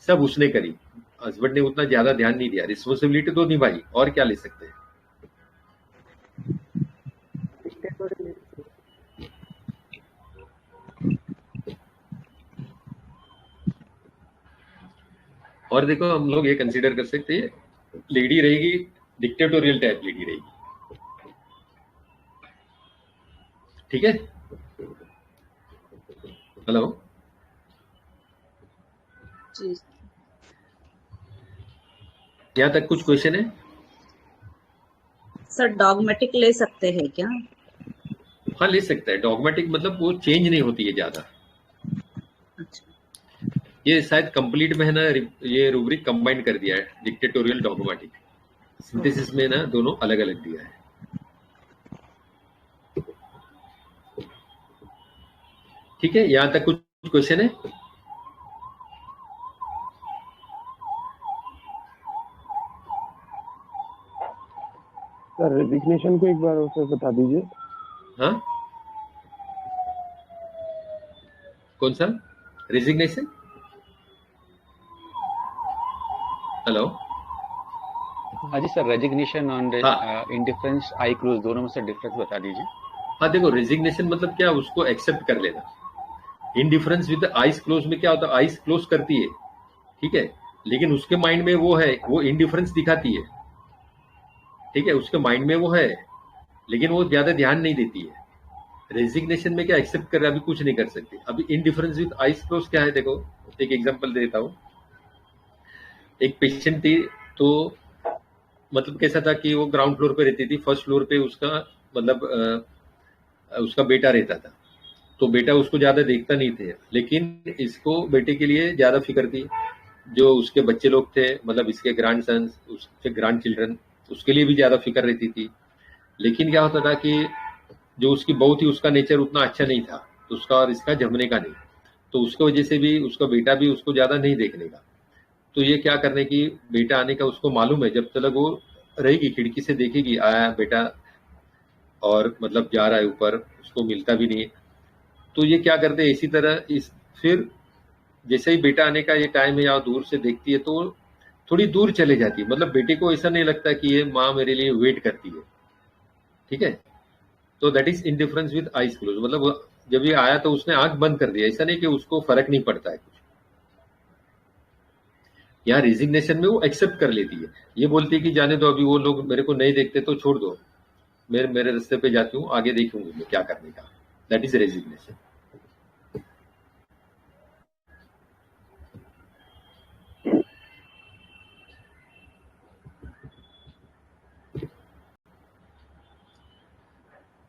सब उसने करी, हस्बैंड ने उतना ज्यादा ध्यान नहीं दिया, रिस्पॉन्सिबिलिटी तो निभाई, और क्या ले सकते हैं। और देखो हम लोग ये कंसीडर कर सकते हैं, लेडी रहेगी डिक्टेटोरियल टाइप लेडी रहेगी। ठीक है, हेलो जी यहाँ तक कुछ क्वेश्चन है? सर डॉगमेटिक ले सकते हैं क्या? हाँ ले सकता है। डॉगमेटिक मतलब वो चेंज नहीं होती है ज्यादा। ये शायद कंप्लीट में है ना, ये रूब्रिक कंबाइन कर दिया है, डिक्टेटोरियल डॉगमेटिक। सिंथेसिस में ना दोनों अलग अलग दिया है। ठीक है, यहां तक कुछ क्वेश्चन है? सर रेजिग्नेशन को एक बार और बता दीजिए। हाँ, कौन सा रेजिग्नेशन? हेलो, हाँ जी सर, रेजिग्नेशन और इंडिफरेंस आई क्लोज दोनों में से डिफरेंस बता दीजिए। हाँ देखो, रेजिग्नेशन मतलब क्या, उसको एक्सेप्ट कर लेना। इंडिफरेंस विद आइज क्लोज में क्या होता है, आइज क्लोज करती है, ठीक है, लेकिन उसके माइंड में वो है, वो इंडिफरेंस दिखाती है, ठीक है, उसके माइंड में वो है, लेकिन वो ज्यादा ध्यान नहीं देती है। रेजिग्नेशन में क्या, एक्सेप्ट कर रहा, अभी कुछ नहीं कर सकती। अभी इंडिफरेंस विद आइज क्लोज क्या है, देखो एक एग्जांपल देता हूं। एक पेशेंट थी, तो मतलब कैसा था कि वो ग्राउंड फ्लोर पे रहती थी, फर्स्ट फ्लोर पे उसका मतलब उसका बेटा रहता था। तो बेटा उसको ज्यादा देखता नहीं थे, लेकिन इसको बेटे के लिए ज्यादा फिक्र थी। जो उसके बच्चे लोग थे, मतलब इसके ग्रैंड सन्स, उसके ग्रैंड चिल्ड्रन, उसके लिए भी ज्यादा फिक्र रहती थी। लेकिन क्या होता था कि जो उसकी बहू थी उसका नेचर उतना अच्छा नहीं था, तो उसका और इसका जमने का नहीं, तो उसकी वजह से भी उसका बेटा भी उसको ज्यादा नहीं देखने का। तो ये क्या करने की, बेटा आने का उसको मालूम है, जब तक वो रहेगी खिड़की से देखेगी आया बेटा और मतलब जा रहा है ऊपर, उसको मिलता भी नहीं है। तो ये क्या करते हैं इसी तरह फिर जैसे ही बेटा आने का ये टाइम है या दूर से देखती है तो थोड़ी दूर चले जाती है। मतलब बेटे को ऐसा नहीं लगता कि ये माँ मेरे लिए वेट करती है, ठीक है। तो that is indifference with eyes close. मतलब जब ये आया तो उसने आंख बंद कर दिया, ऐसा नहीं कि उसको फर्क नहीं पड़ता है कुछ। यहाँ रिजिग्नेशन में वो एक्सेप्ट कर लेती है, ये बोलती है कि जाने दो, अभी वो लोग मेरे को नहीं देखते तो छोड़ दो, मेरे रास्ते पे जाती हूँ, आगे देखूंगी मैं क्या करने का। That is resignation.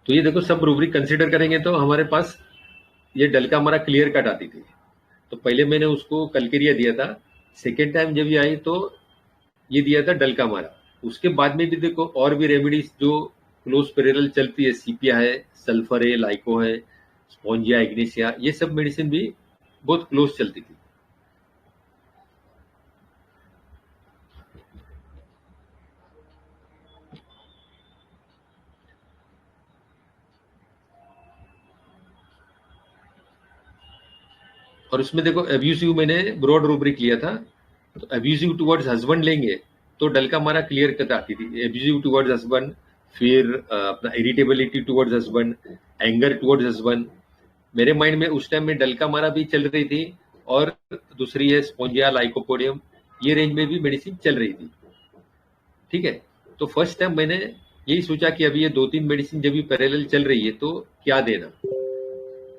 तो ये देखो सब रूब्रिक कंसीडर करेंगे तो हमारे पास ये डल का हमारा क्लियर कट आती थी। तो पहले मैंने उसको कलकेरिया दिया था, सेकेंड टाइम जब ये आई तो ये दिया था डल का हमारा। उसके बाद में भी देखो और भी रेमेडीज जो क्लोज पेरेरल चलती है, सीपिया है, सल्फर है, लाइको है, स्पॉन्जिया, इग्नेशिया, ये सब मेडिसिन भी बहुत क्लोज चलती थी। और उसमें देखो एब्यूसिव मैंने ब्रॉड रूब्रिक लिया था, तो एब्यूसिव टुवर्ड्स हस्बैंड लेंगे तो डल का हमारा क्लियर कट आती थी। एब्यूसिव टुवर्ड्स हस्बैंड, फिर अपना irritability towards husband, anger towards husband. मेरे माइंड में उस टाइम में डल का हमारा भी चल रही थी, और दूसरी है स्पोंजिया, लाइकोपोडियम, ये रेंज में भी मेडिसिन चल रही थी, ठीक है। तो फर्स्ट टाइम मैंने यही सोचा कि अभी ये 2-3 मेडिसिन जब भी पैरेलल चल रही है तो क्या देना।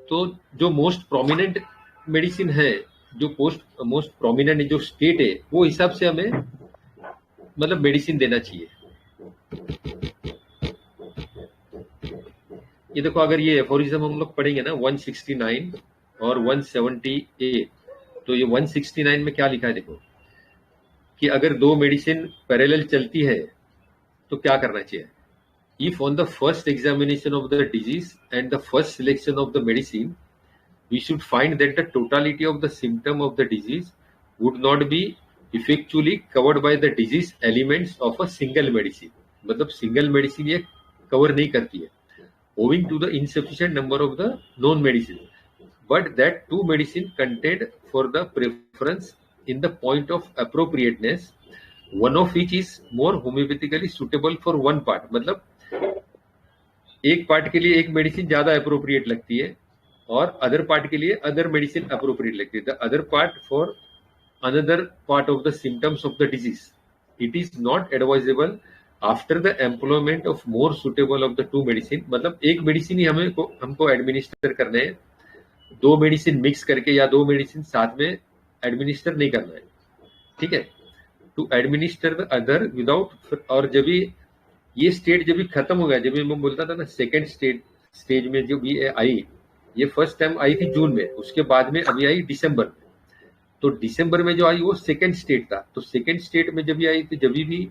तो जो मोस्ट प्रोमिनेंट मेडिसिन है, जो मोस्ट प्रोमिनेंट जो स्टेट है, वो हिसाब से हमें मतलब मेडिसिन देना चाहिए। ये देखो अगर ये एफोरिज्म हम लोग पढ़ेंगे ना 169 और 178, तो ये 169 में क्या लिखा है देखो कि अगर 2 मेडिसिन पैरेलल चलती है तो क्या करना चाहिए। If on the first examination of the disease and the first selection of the medicine we should find that the totality of the symptom of the disease would not be effectually covered by the disease elements of a single medicine। मतलब single medicine ये cover नहीं करती है, owing to the insufficient number of the known medicine, but that 2 medicine contained for the preference in the point of appropriateness, one of which is more homeopathically suitable for one part। मतलब एक part के लिए एक medicine ज्यादा appropriate लगती है और other part के लिए अदर मेडिसिन अप्रोप्रिएट लगती है। The other part for another part of the symptoms of the disease, it is not advisable after the employment of more suitable of the 2 medicine. मतलब एक medicine ही हमको administer करने हैं, 2 medicine mix करके या 2 medicine साथ में एडमिनिस्टर नहीं करना है, ठीक है। To administer the other without, और जब भी ये स्टेट जब भी खत्म हो गया, जब भी मैं बोलता था ना सेकेंड स्टेज में जो भी आई, ये फर्स्ट टाइम आई थी जून में, उसके बाद में अभी आई दिसंबर में। तो दिसंबर में जो आई वो सेकेंड स्टेट था। तो सेकेंड स्टेट में जब भी आई तो जब भी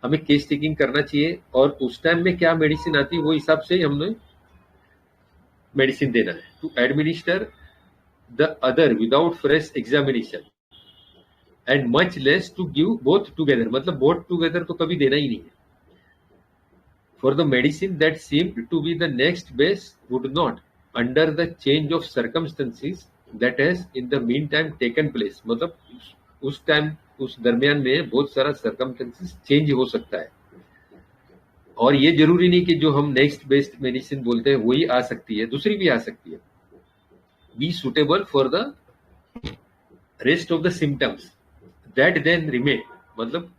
हमें केस टेकिंग करना चाहिए, और उस टाइम में क्या मेडिसिन आती है वो हिसाब से हमने मेडिसिन देना है। To administer the other without fresh examination and much less to give both together. मतलब बोथ टुगेदर तो कभी देना ही नहीं है। For the medicine that seemed to be the next best would not under the change of circumstances that has in the meantime taken place। मतलब उस time उस दरमियान में बहुत सारा सर्कमस्टेंसेस चेंज हो सकता है, और ये जरूरी नहीं कि जो हम नेक्स्ट बेस्ट मेडिसिन बोलते हैं वही आ सकती है, दूसरी भी आ सकती है। Be suitable for the rest of the symptoms that then remain. मतलब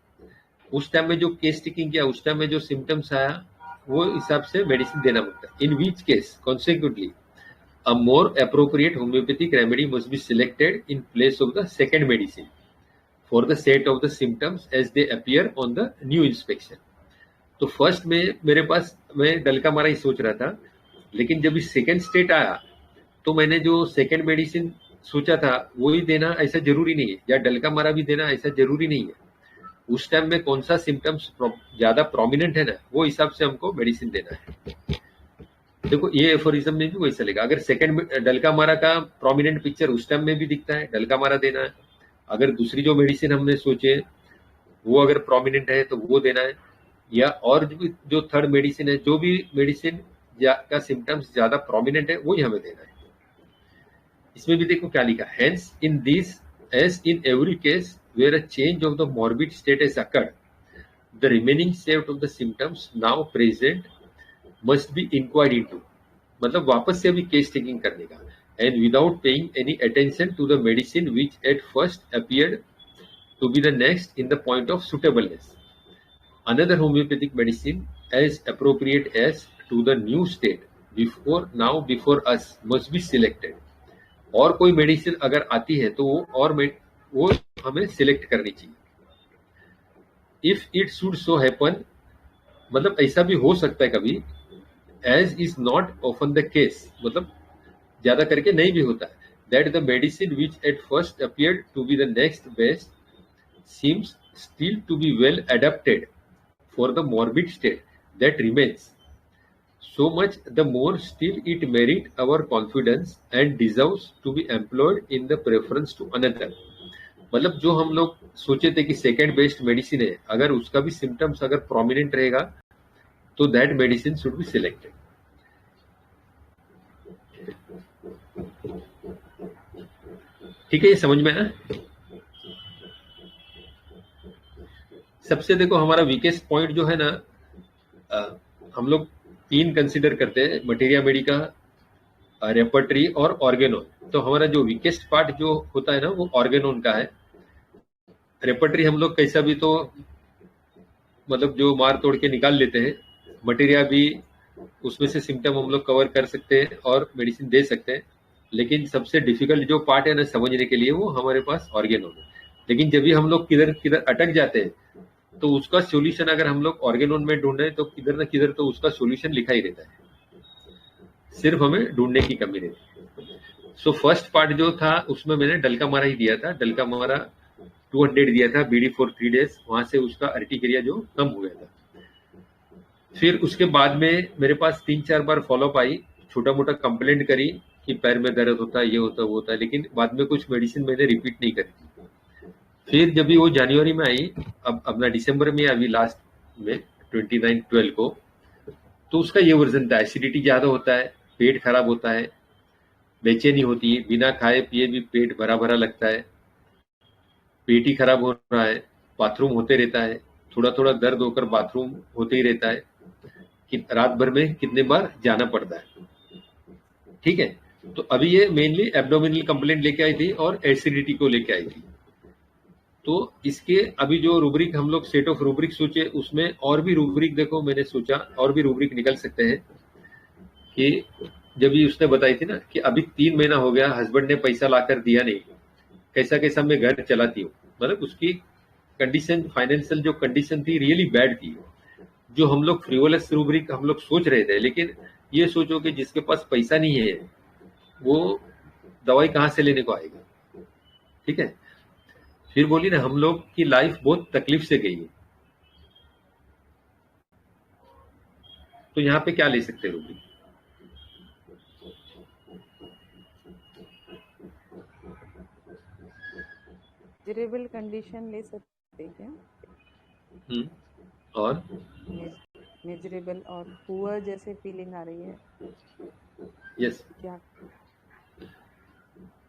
उस टाइम में जो केस टेकिंग किया, उस टाइम में जो सिम्टम्स आया, वो हिसाब से मेडिसिन देना पड़ता है। In which case consequently a more appropriate homeopathic remedy must be selected in place of the second medicine for the set of the symptoms as they appear on the new inspection. तो first में मेरे पास मैं डलका मारा ही सोच रहा था, लेकिन जब इस सेकेंड स्टेट आया तो मैंने जो सेकेंड मेडिसिन सोचा था वही देना ऐसा जरूरी नहीं है, या डलका मारा भी देना ऐसा जरूरी नहीं है। उस टाइम में कौन सा सिम्टम्स ज्यादा प्रोमिनेंट है ना, वो हिसाब से हमको मेडिसिन देना है। देखो ये एफोरिज्म में भी वैसा लगेगा, अगर सेकंड डलका मारा का प्रोमिनेंट पिक्चर उस टाइम में भी दिखता है, डलका मारा देना है। अगर दूसरी जो मेडिसिन हमने सोचे वो अगर प्रोमिनेंट है तो वो देना है, या और जो थर्ड मेडिसिन है, जो भी मेडिसिन का सिम्टम्स ज्यादा प्रोमिनेंट है वही हमें देना है। इसमें भी देखो क्या लिखा, hence in this as in every case where a change of the morbid state has occurred, the remaining set of the symptoms now present must be inquired into, मतलब वापस से अभी केस टेकिंग करने का, and without paying any attention to the medicine which at first appeared to be the next in the point of suitableness. Another homeopathic medicine as appropriate as to the new state before us must be selected. और कोई medicine अगर आती है तो वो हमें select करनी चाहिए। If it should so happen, मतलब ऐसा भी हो सकता है कभी, as is not often the case, मतलब ज्यादा करके नहीं भी होता है, that the medicine which at first appeared to be the next best seems still to be well adapted for the morbid state that remains, so much the more still it merit our confidence and deserves to be employed in the preference to another. मतलब जो हम लोग सोचे थे कि second best medicine है, अगर उसका भी सिम्टम्स अगर प्रोमिनेंट रहेगा तो that medicine should be selected. ठीक है, ये समझ में है। सबसे देखो हमारा वीकेस्ट पॉइंट जो है ना, हम लोग तीन कंसिडर करते हैं, मटेरिया मेडिका, रेपर्टरी और ऑर्गेनोन। तो हमारा जो वीकेस्ट पार्ट जो होता है ना वो ऑर्गेनोन का है। रेपर्टरी हम लोग कैसा भी तो मतलब जो मार तोड़ के निकाल लेते हैं, मटेरिया भी उसमें से सिम्टम हम लोग कवर कर सकते हैं और मेडिसिन दे सकते हैं, लेकिन सबसे डिफिकल्ट जो पार्ट है ना समझने के लिए वो हमारे पास ऑर्गेनोन है। लेकिन जब भी हम लोग किधर किधर अटक जाते हैं तो उसका सॉल्यूशन अगर हम लोग ऑर्गेनोन में ढूंढे तो किधर न किधर तो उसका सॉल्यूशन लिखा ही रहता है, सिर्फ हमें ढूंढने की कमी रहती है। सो फर्स्ट पार्ट जो था उसमें मैंने डलका मारा ही दिया था, डलका मारा 200 दिया था बीडी फॉर 3 days, वहां से उसका अर्टिकेरिया जो कम हो गया था। फिर उसके बाद में मेरे पास 3-4 बार फॉलोअप आई, छोटा मोटा कंप्लेंट करी कि पैर में दर्द होता है, ये होता है वो होता है, लेकिन बाद में कुछ मेडिसिन मैंने रिपीट नहीं करी। फिर जब भी वो जनवरी में आई, अब अपना दिसंबर में अभी लास्ट में 29/12 को, तो उसका ये वर्जन था, एसिडिटी ज्यादा होता है, पेट खराब होता है, बेचैनी होती है, बिना खाए पिए भी पेट भरा भरा लगता है, पेट ही खराब हो रहा है, बाथरूम होते रहता है, थोड़ा थोड़ा दर्द होकर बाथरूम होते ही रहता है, कि रात भर में कितने बार जाना पड़ता है। ठीक है, तो अभी ये मेनली एब्डोमिनल कंप्लेंट लेके आई थी और एसिडिटी को लेके आई थी। तो इसके अभी जो रूब्रिक हम लोग सेट ऑफ रूब्रिक सोचे, उसमें और भी रूब्रिक देखो मैंने सोचा और भी रूब्रिक निकल सकते हैं। कि जब ये उसने बताई थी ना कि अभी 3 महीना हो गया, हस्बैंड ने पैसा लाकर दिया नहीं, कैसा कैसा मैं घर चलाती हूँ, मतलब उसकी कंडीशन, फाइनेंशियल जो कंडीशन थी रियली बैड थी। जो हम लोग फ्रिवोलस रूब्रिक हम लोग सोच रहे थे, लेकिन ये सोचो कि जिसके पास पैसा नहीं है वो दवाई कहाँ से लेने को आएगा। ठीक है, फिर बोली ना हम लोग की लाइफ बहुत तकलीफ से गई है, तो यहाँ पे क्या ले सकते हैं रूब्रिक? मेजरेबल कंडीशन ले सकते हैं क्या? और मेजरेबल और पुअर जैसे फीलिंग आ रही है। यस, क्या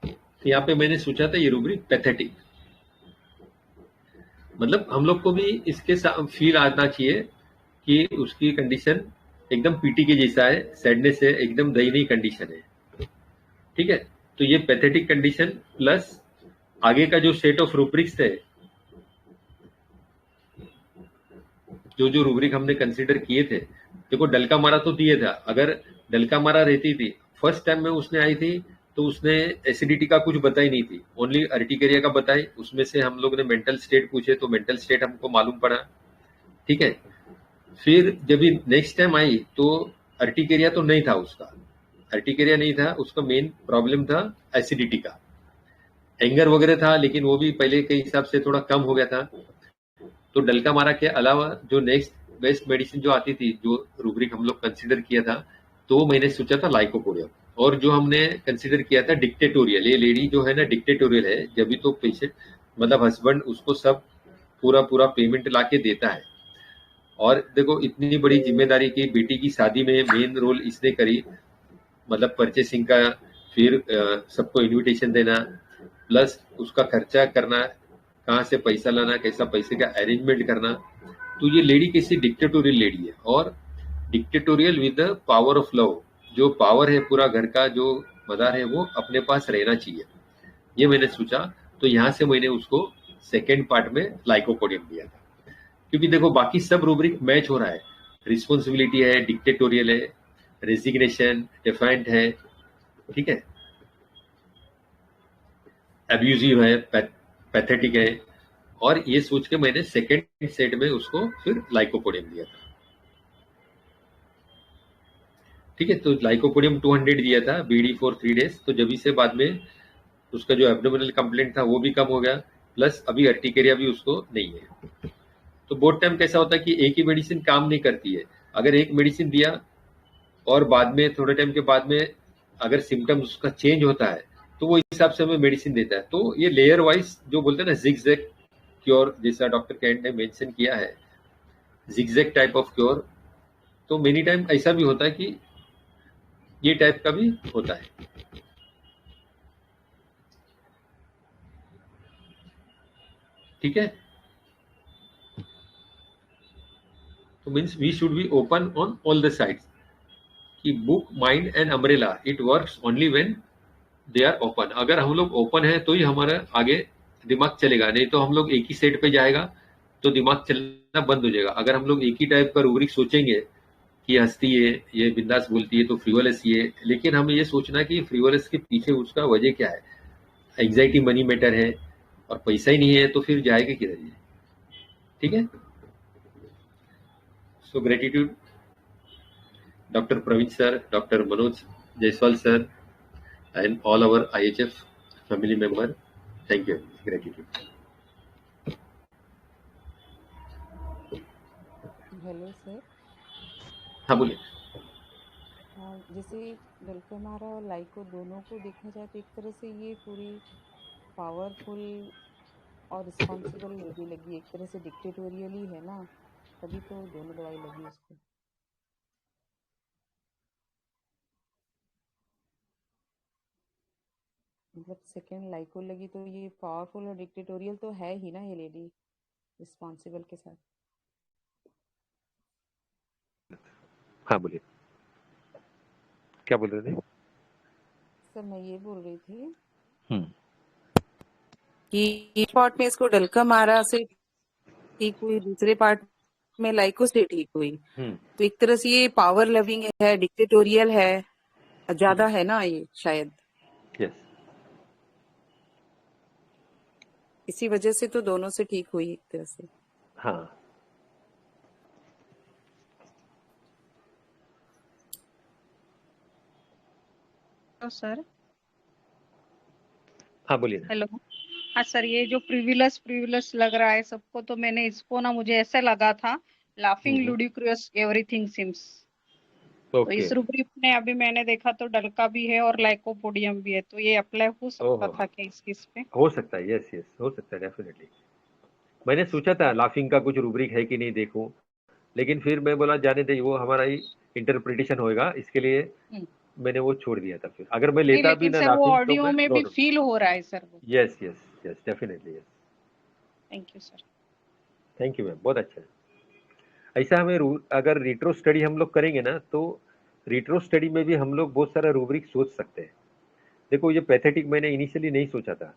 तो यहाँ पे मैंने सोचा था ये रूब्रिक पैथेटिक, मतलब हम लोग को भी इसके फील आना चाहिए कि उसकी कंडीशन एकदम पीटी के जैसा है, सैडनेस है, एकदम दयनीय कंडीशन है। ठीक है, तो ये पैथेटिक कंडीशन प्लस आगे का जो सेट ऑफ रूब्रिक्स है, जो जो रूब्रिक हमने कंसीडर किए थे, देखो डलका मारा तो दिए था, अगर डलका मारा रहती थी फर्स्ट टाइम में उसने आई थी तो उसने एसिडिटी का कुछ बताई नहीं थी, ओनली अर्टिकेरिया का बताई। उसमें से हम लोग ने मेंटल स्टेट पूछे तो मेंटल स्टेट हमको मालूम पड़ा, ठीक है। फिर जब नेक्स्ट टाइम आई तो अर्टिकेरिया तो नहीं था उसका, अर्टिकेरिया नहीं था उसका, मेन प्रॉब्लम था एसिडिटी का। एंगर वगैरह था लेकिन वो भी पहले के हिसाब से थोड़ा कम हो गया था। तो डल्का मारा के अलावा जो नेक्स्ट बेस्ट मेडिसिन जो आती थी, जो रूब्रिक हम लोग कंसिडर किया था, तो मैंने सोचा था लाइकोपोडियम। और जो हमने कंसिडर किया था डिक्टेटोरियल, ये लेडी जो है ना डिक्टेटोरियल है, जब भी तो पेशेंट मतलब हस्बैंड उसको सब पूरा पेमेंट ला के देता है। और देखो इतनी बड़ी जिम्मेदारी की बेटी की शादी में मेन रोल इसने करी, मतलब परचेसिंग का, फिर सबको इनविटेशन देना, प्लस उसका खर्चा करना, कहाँ से पैसा लाना, कैसा पैसे का अरेंजमेंट करना। तो ये लेडी कैसी डिक्टेटोरियल लेडी है, और dictatorial with the power of love. जो पावर है पूरा घर का, जो मदार है वो अपने पास रहना चाहिए, ये मैंने सोचा। तो यहाँ से मैंने उसको सेकेंड पार्ट में लाइकोपोडियम दिया था, क्योंकि देखो बाकी सब रूब्रिक मैच हो रहा है। रिस्पॉन्सिबिलिटी है, डिक्टेटोरियल है, रेजिग्नेशन, डिफाइंट है, ठीक है, अब्यूजिव है, पैथेटिक है। और ये सोच के मैंने सेकेंड सेट में उसको फिर लाइकोपोडियम दिया था, ठीक है। तो लाइकोपोडियम 200 दिया था बीडी फॉर 3 days। तो जब से बाद में उसका जो एब्डोमिनल कंप्लेंट था वो भी कम हो गया, प्लस अभी अर्टिकेरिया भी उसको नहीं है। तो बहुत टाइम कैसा होता है कि एक ही मेडिसिन काम नहीं करती है। अगर एक मेडिसिन दिया और बाद में थोड़े टाइम के बाद में अगर सिम्टम्स उसका चेंज होता है तो वो हिसाब से हमें मेडिसिन देता है। तो ये लेयर वाइज जो बोलते हैं ना जिगजैग क्योर, जैसा डॉक्टर कैंट ने मेंशन किया है, जिगजैग टाइप ऑफ क्योर। तो मेनी टाइम ऐसा भी होता है कि ये टाइप का भी होता है, ठीक है। तो means we should be open on all the sides कि book, mind and umbrella it works only when they are open. अगर हम लोग ओपन है तो ही हमारा आगे दिमाग चलेगा, नहीं तो हम लोग एक ही सेट पे जाएगा तो दिमाग चलना बंद हो जाएगा। अगर हम लोग एक ही टाइप का रूब्रिक सोचेंगे कि हंसती है, ये बिंदास बोलती है तो फ्रीवलेस ये, लेकिन हमें ये सोचना कि फ्रीवलेस के पीछे उसका वजह क्या है। एंग्जाइटी मनी मैटर है और पैसा ही नहीं है तो फिर जाएगा किधर ये, ठीक है। So gratitude doctor Praveen sir, doctor Manoj Jaiswal sir and all our IHF family member, thank you, gratitude. Hello sir. हाँ बोलिए। जैसे डल्कामारा और लाइको दोनों को देखा जाए तो एक तरह से ये पूरी पावरफुल और रिस्पॉन्सिबल लेडी लगी, एक तरह से डिक्टेटोरियल ही है ना, तभी तो दोनों दवाई लगी उसको। मतलब सेकेंड लाइको लगी तो ये पावरफुल और डिक्टेटोरियल तो है ही ना ये लेडी, रिस्पॉन्सिबल के साथ। हाँ बोलिए, क्या बोल रहे थे? सर मैं ये बोल रही थी कि पार्ट में इसको डल्का मारा से ठीक हुई, दूसरे पार्ट में लाइको से ठीक हुई, तो एक तरह से ये पावर लविंग है, डिक्टेटोरियल है, ज्यादा है ना ये शायद। यस, इसी वजह से तो दोनों से ठीक हुई एक तरह से। हाँ तो सर, हाँ बोलिए ना। हेलो। हाँ सर, ये जो प्रिविलस लग रहा है सबको, तो मैंने इसको ना, मुझे ऐसे लगा था लाफिंग लुडिक्रियस एवरीथिंग सिम्स। तो इस रूब्रिक में अभी मैंने देखा तो डल्का भी है और लाइकोपोडियम भी है, तो ये अप्लाई हो सकता था क्या इस केस पे? हो सकता है, यस यस हो सकता है डेफिनेटली। मैंने सोचा था लाफिंग का कुछ रूब्रिक है कि नहीं देखूं, लेकिन फिर मैं बोला जाने दे, वो हमारा ही इंटरप्रिटेशन होएगा, इसके लिए मैंने वो छोड़ दिया था। फिर अगर मैं लेता भी ना लाफिंग, वो तो ऑडियो में भी फील हो रहा है सर वो। Yes yes yes definitely yes. Thank you sir. Thank you ma'am, बहुत अच्छा है। ऐसा हमें अगर रिट्रो स्टडी हम लोग करेंगे ना, तो रिट्रो स्टडी में भी हम लोग बहुत सारा रूब्रिक सोच सकते हैं। देखो ये पैथेटिक मैंने इनिशियली नहीं सोचा था।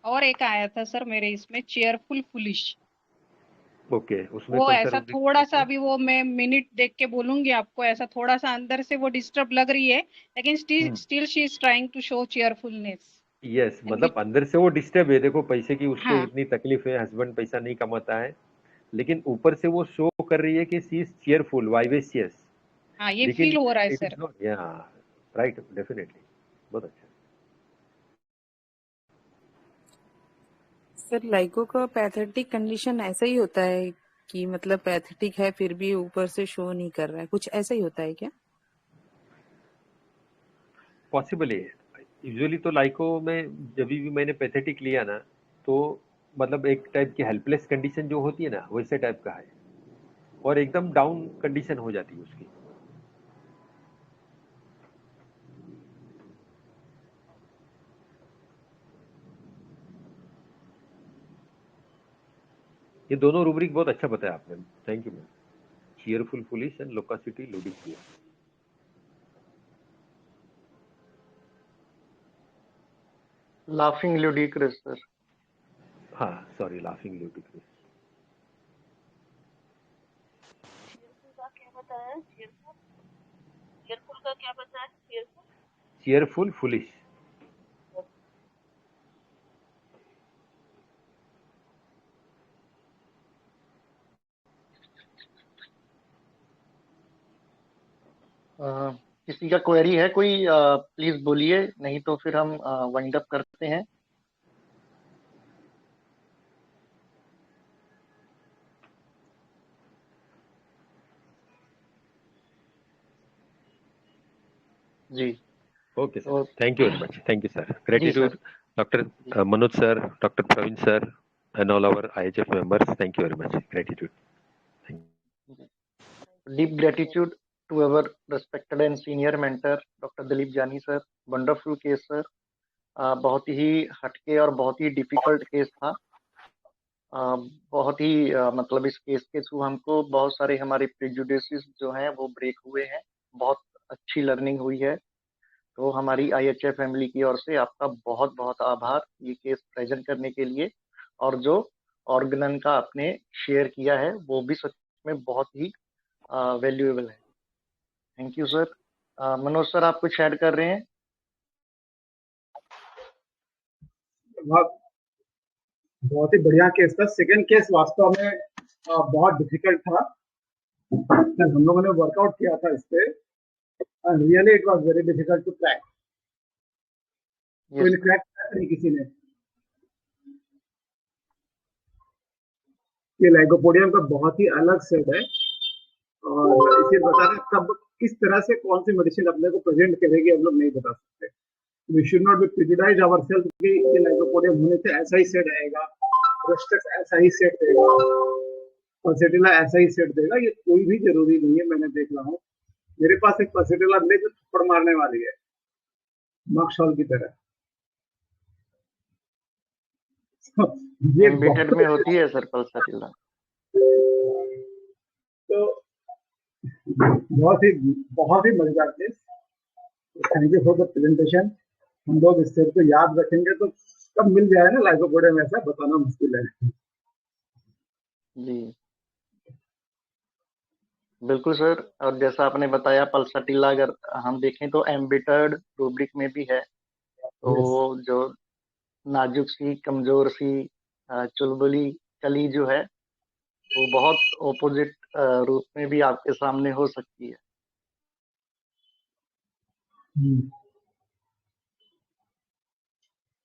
और एक आया था सर मेरे इसमें, चेयरफुल फुलिश। ओके, उसमें वो कौन सा ऐसा रूब्रिक थोड़ा सा, है? अभी वो मैं मिनट देख के बोलूंगी आपको, ऐसा थोड़ा सा अंदर से वो डिस्टर्ब लग रही है, लेकिन still she is trying to show cheerfulness yes, and मतलब अंदर से वो डिस्टर्ब है। देखो, पैसे की उसको हाँ इतनी तकलीफ है, हस्बैंड पैसा नहीं कमाता है, लेकिन ऊपर से वो शो कर रही है कि सी इज चीयरफुल, वाइवेसियस, हाँ, ये लेकिन फील हो रहा है इट इज सर। नॉट। या राइट, डेफिनेटली, बहुत अच्छा। सर लाइको का पैथेटिक कंडीशन ऐसा ही होता है कि मतलब पैथेटिक है फिर भी ऊपर से शो नहीं कर रहा है, कुछ ऐसा ही होता है क्या? पॉसिबल है। यूजुअली तो लाइको में जब भी मैंने पैथेटिक लिया ना, तो मतलब एक टाइप की हेल्पलेस कंडीशन जो होती है ना, वैसे टाइप का है, और एकदम डाउन कंडीशन हो जाती है उसकी। ये दोनों रूब्रिक बहुत अच्छा बताया आपने, thank you ma'am. Cheerful, foolish and loquacity, ludicrous. Laughing ludicrous sir. हाँ, सॉरी, लाफिंग लुडिक्रियस। चीयरफुल का क्या बताया? चीयरफुल चीयरफुल का क्या बताया? Cheerful, foolish. किसी का क्वेरी है कोई, प्लीज बोलिए, नहीं तो फिर हम वाइंड अप करते हैं। जी ओके तो sir, thank you very much, thank you sir, जी gratitude sir. Doctor Manoj sir, doctor Praveen sir, and all our IHF members. Thank you very much. Gratitude. Deep gratitude to our respected and senior mentor doctor Dilip Jani sir. Wonderful case sir, बहुत ही हटके और बहुत ही difficult case था। बहुत ही मतलब इस case के through हमको बहुत सारे हमारे प्रेजुडिसेस जो हैं वो ब्रेक हुए हैं, बहुत अच्छी लर्निंग हुई है। तो हमारी IHF फैमिली की ओर से आपका बहुत बहुत आभार ये केस प्रेजेंट करने के लिए, और जो ऑर्गेनन का आपने शेयर किया है वो भी सच में बहुत ही वैल्यूएबल है। Thank you sir. Manoj sir, आप कुछ ऐड कर रहे हैं? बहुत ही बढ़िया केस था। सेकंड केस वास्तव में बहुत डिफिकल्ट था। जब हम लोगों ने वर्कआउट किया था इस पे, really it was very difficult to crack. कोई क्रैक नहीं किसी ने। ये लाइकोपोडियम का बहुत ही अलग सेट है, और इसे बताना कब किस तरह से कौन सी मेडिसिन अपने को प्रेजेंट करेगी हम लोग नहीं बता सकते। We should not be prejudice ourself कि ये लाइकोपोडियम होने से ऐसा ही सेट आएगा, रेस्टस ऐसा ही सेट देगा, पल्सेटिला ऐसा ही सेट देगा, ये कोई भी जरूरी नहीं है। मैंने देख रहा हूँ, मेरे पास एक पल्सेटिला मिले जो थप्पड़ मारने वाली है, मक्सॉल की तरह। ये एम्बेडेड में होती है सर पल्सेटिला। तो बहुत ही मजेदार case. Thank you for the presentation. हम लोग इस सेट को याद रखेंगे तो कब मिल जाए ना लाइकोपोडियम, ऐसा बताना मुश्किल है। जी बिल्कुल सर, और जैसा आपने बताया पल्सेटिला अगर हम देखें तो एम्बिटर्ड रूब्रिक में भी है। तो जो नाजुक सी, कमजोर सी, चुलबुली कली जो है वो बहुत ऑपोजिट रूप में भी आपके सामने हो सकती है।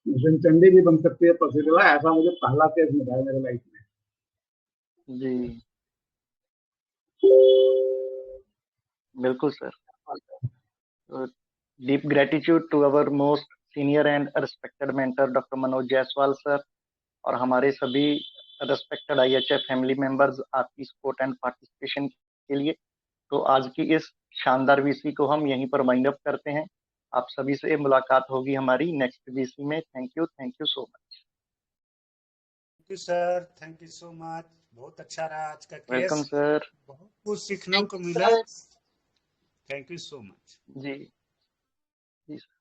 मिशन चंडी भी बन सकती है पल्सेटिला, ऐसा मुझे पहला केस मिला है मेरे लाइफ में। जी बिल्कुल sir. Deep gratitude to our most senior and respected mentor doctor Manoj Jaiswal sir, और हमारे सभी रिस्पेक्टेड IHF फैमिली मेंबर्स आपकी सपोर्ट एंड पार्टिसिपेशन के लिए। तो आज की इस शानदार VC को हम यहीं पर वाइंड अप करते हैं। आप सभी से मुलाकात होगी हमारी नेक्स्ट VC में। Thank you so much. Thank you sir, thank you so much. बहुत अच्छा रहा आज का केस। Welcome sir. बहुत कुछ सीखने को मिला। Thank you so much. जी जी सर।